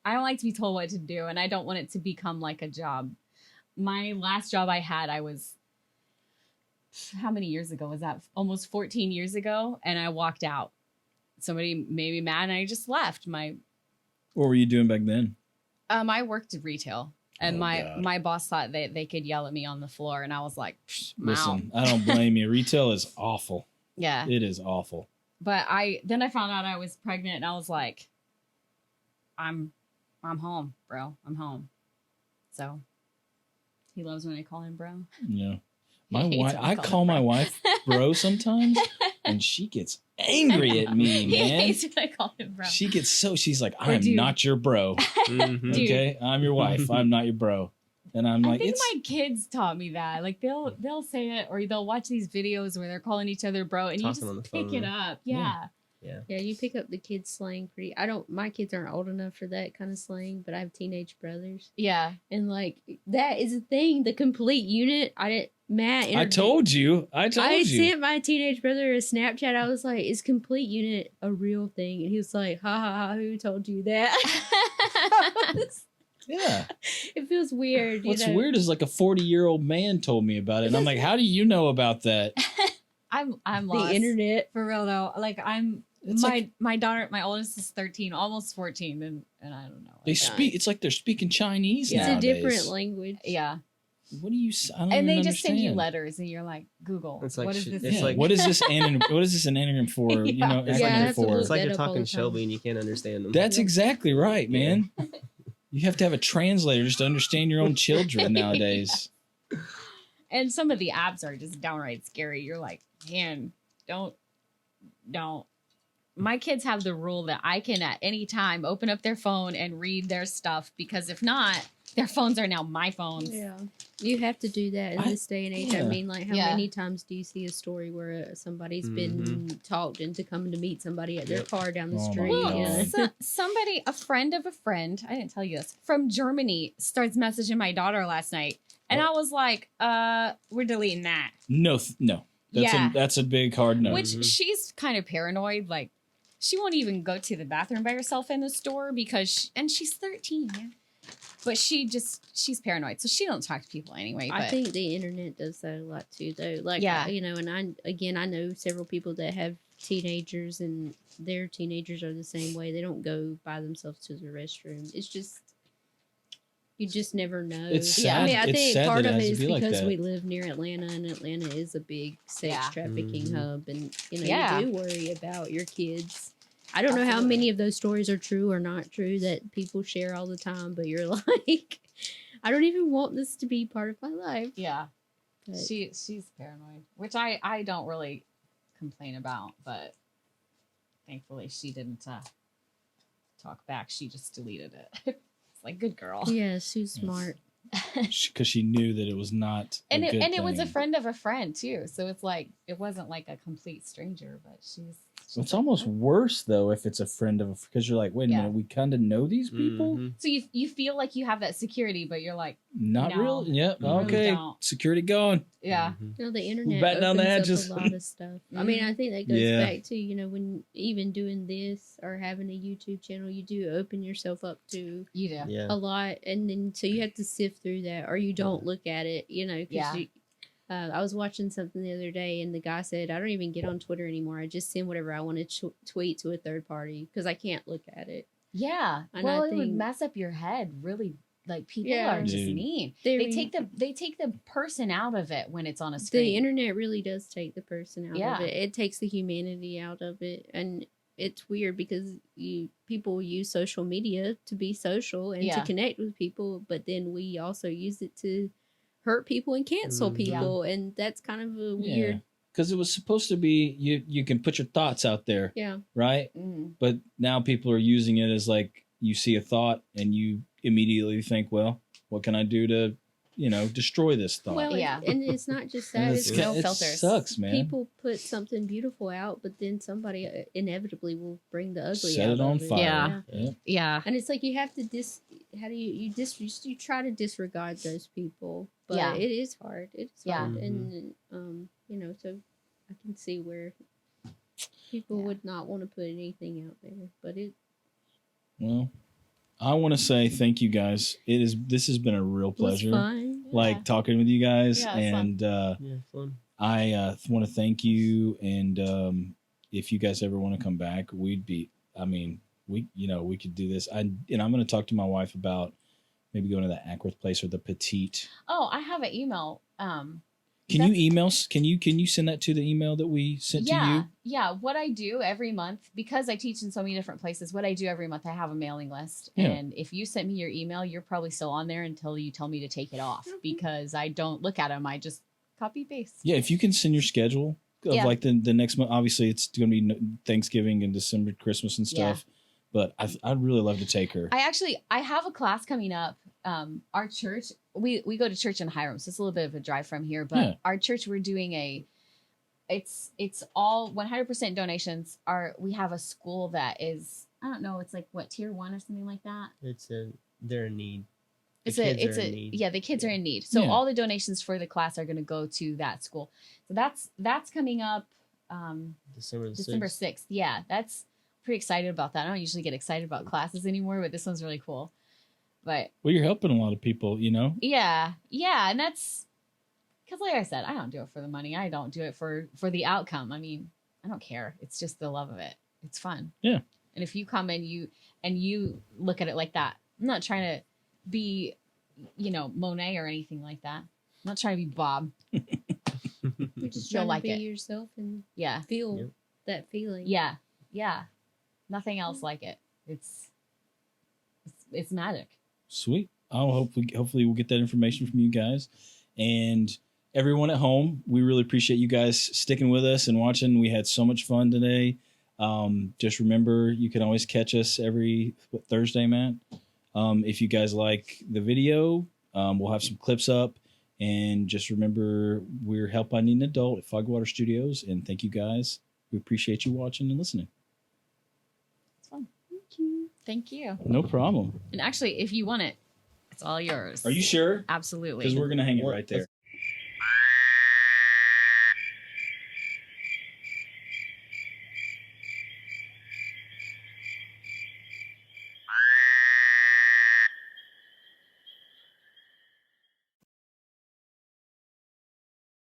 I don't like to be told what to do, and I don't want it to become like a job. My last job I had, I was, how many years ago was that? Almost 14 years ago, and I walked out. Somebody made me mad, and I just left. What were you doing back then? I worked in retail, and Oh, my God. boss thought they could yell at me on the floor, and I was like, I'm out. Listen, I don't blame you. Retail is awful. Yeah. It is awful. But then I found out I was pregnant, and I was like, I'm home, bro. I'm home. So he loves when I call him bro. Yeah. My He hates wife. when I I call call him my bro. wife bro sometimes, and she gets angry at me, He man. hates when I call him bro. She gets so. She's like, Or I'm dude. not your bro. Mhm. Dude. Okay, I'm your wife. I'm not your bro. And I'm I like, think it's my kids taught me that. Like they'll say it, or they'll watch these videos where they're calling each other bro, and Talking you on the just pick phone. it up. Yeah. Yeah, you pick up the kids' slang pretty. My kids aren't old enough for that kind of slang, but I have teenage brothers. Yeah. And like, that is a thing, the complete unit. Matt. I told you. I told I you. sent my teenage brother a Snapchat. I was like, "Is complete unit a real thing?" And he was like, "Ha ha ha! Who told you that?" Yeah. It feels weird. What's you know? weird is like a 40-year-old man told me about it, and I'm like, how do you know about that? I'm The lost. internet. For real though. Like It's my daughter, my oldest is 13, almost 14, and I don't know. They Like, speak. It's like they're speaking Chinese It's nowadays. a different language. yeah. What do you? I don't And they even just send you understand. letters, and you're like, Google. It's like what is shit- this? it's Yeah. like- What is this what is this an anagram for? You know, It's Yeah, I acronym have to for. look It's like that you're up all talking the time. Shelby and you can't understand them. That's Yeah. exactly right, man. You have to have a translator just to understand your own children nowadays. And some of the apps are just downright scary. You're like, man, don't. My kids have the rule that I can at any time open up their phone and read their stuff, because if not, their phones are now my phones. Yeah, you have to do that in this day and age. I yeah. mean, like, how Yeah. many times do you see a story where somebody's been talked into coming to meet somebody at their Yep. car down the Oh my street? God. you know? Somebody, a friend of a friend, I didn't tell you this, from Germany starts messaging my daughter last night. And I was like, we're deleting that. No. Yeah. That's a big hard no. Which she's kind of paranoid. Like, she won't even go to the bathroom by herself in the store because, and she's 13, man. But she's paranoid. So she don't talk to people anyway. I But think the internet does that a lot too, though. Like, Yeah. you know, and I know several people that have teenagers, and their teenagers are the same way. They don't go by themselves to the restroom. It's just, you just never know. It's Yeah. sad. I mean, I it's think sad part that of it it has is to be like because that. we live near Atlanta, and Atlanta is a big sex Yeah. trafficking Mhm. hub, and Yeah. you do worry about your kids. I don't know how Absolutely. many of those stories are true or not true that people share all the time, but you're like, I don't even want this to be part of my life. yeah, But she's paranoid, which I don't really complain about. But thankfully she didn't talk back. She just deleted it. It's like, good girl. yeah, she's smart. Because she knew that it was not. And a good it was a thing. friend of a friend too. So it's like, it wasn't like a complete stranger, but she's It's almost worse though if it's a friend of, because you're like, wait a Yeah. minute, we kind of know these people. Mhm. so you feel like you have that security, but you're like, Not No. real. Yep. You really Okay. don't. Security gone. yeah, Mhm. You know, the internet Batten down the opens hatches. up a lot of stuff. I mean, I think that goes Yeah. back to, you know, when even doing this or having a YouTube channel, you do open yourself up to you do. Yeah. a lot, and then so you have to sift through that, or you don't look at it, you know. 'Cause Yeah. I was watching something the other day, and the guy said, "I don't even get on Twitter anymore. I just send whatever I want to tweet to a third party because I can't look at it." Yeah. And Well, I it would think- mess up your head. Really, like people Yeah. are just Dude. mean. They They take the person out of it when it's on a The screen. internet really does take the person out Yeah. of it. It takes the humanity out of it, and it's weird because people use social media to be social and to Yeah. connect with people, but then we also use it to hurt people and cancel Mhm. people, and that's kind of a weird. Because it was supposed to be you can put your thoughts out there, Yeah, right? Mm. But now people are using it as like you see a thought and you immediately think, well, what can I do to destroy this thought. Well, Yeah. and it's not just And that. it's It's no it filters. sucks, man. people put something beautiful out, but then somebody inevitably will bring the ugly Set out it on of it. fire. Yeah. Yep. Yeah. And it's like you have to how do you try to disregard those people, but Yeah. it is hard. It's Yeah. hard, and so I can see where people Yeah. would not want to put anything out there, but Well, I want to say thank you guys. This has been a real was pleasure. fun. Like talking with you guys, Yeah, it's fun. and Yeah, fun. I want to thank you. And if you guys ever want to come back, we could do this. I'm going to talk to my wife about maybe going to the Ackworth place or the Petite. Oh, I have an email. Can you email? Can you send that to the email that we sent to you? Yeah. What I do every month, because I teach in so many different places, what I do every month, I have a mailing list. Yeah. And if you sent me your email, you're probably still on there until you tell me to take it off, because I don't look at them. I just copy paste. Yeah, if you can send your schedule of Yeah. like the next month. Obviously, it's going to be Thanksgiving and December, Christmas and stuff. But I'd really love to take her. I have a class coming up. Our church, we go to church in Hiram, so it's a little bit of a drive from here. But Yeah. our church, we're doing it's all 100% donations. We have a school that is, I don't know, it's like what, tier 1 or something like that. They're in need. The The kids are in need. kids are in need. So Yeah. all the donations for the class are going to go to that school. So that's coming up December December 6th. 6th. Yeah, that's pretty excited about that. I don't usually get excited about classes anymore, but this one's really cool. But Well, you're helping a lot of people, yeah, and that's because, like I said, I don't do it for the money. I don't do it for the outcome. I mean, I don't care. It's just the love of it. It's fun. Yeah. And if you come and you look at it like that, I'm not trying to be, Monet or anything like that. I'm not trying to be Bob. You're just You'll trying like to be it. yourself and Yeah, feel Yep. that feeling. yeah. Nothing else like it. It's magic. Sweet. I'll hopefully we'll get that information from you guys. And everyone at home, we really appreciate you guys sticking with us and watching. We had so much fun today. Just remember, you can always catch us every Thursday, Matt. If you guys like the video, we'll have some clips up. And just remember, we're Help I Need an Adult at Foggy Water Studios. And thank you guys. We appreciate you watching and listening. It's fun. Thank you. No problem. And actually, if you want it, it's all yours. Are you sure? Absolutely. Because we're going to hang it What- right there.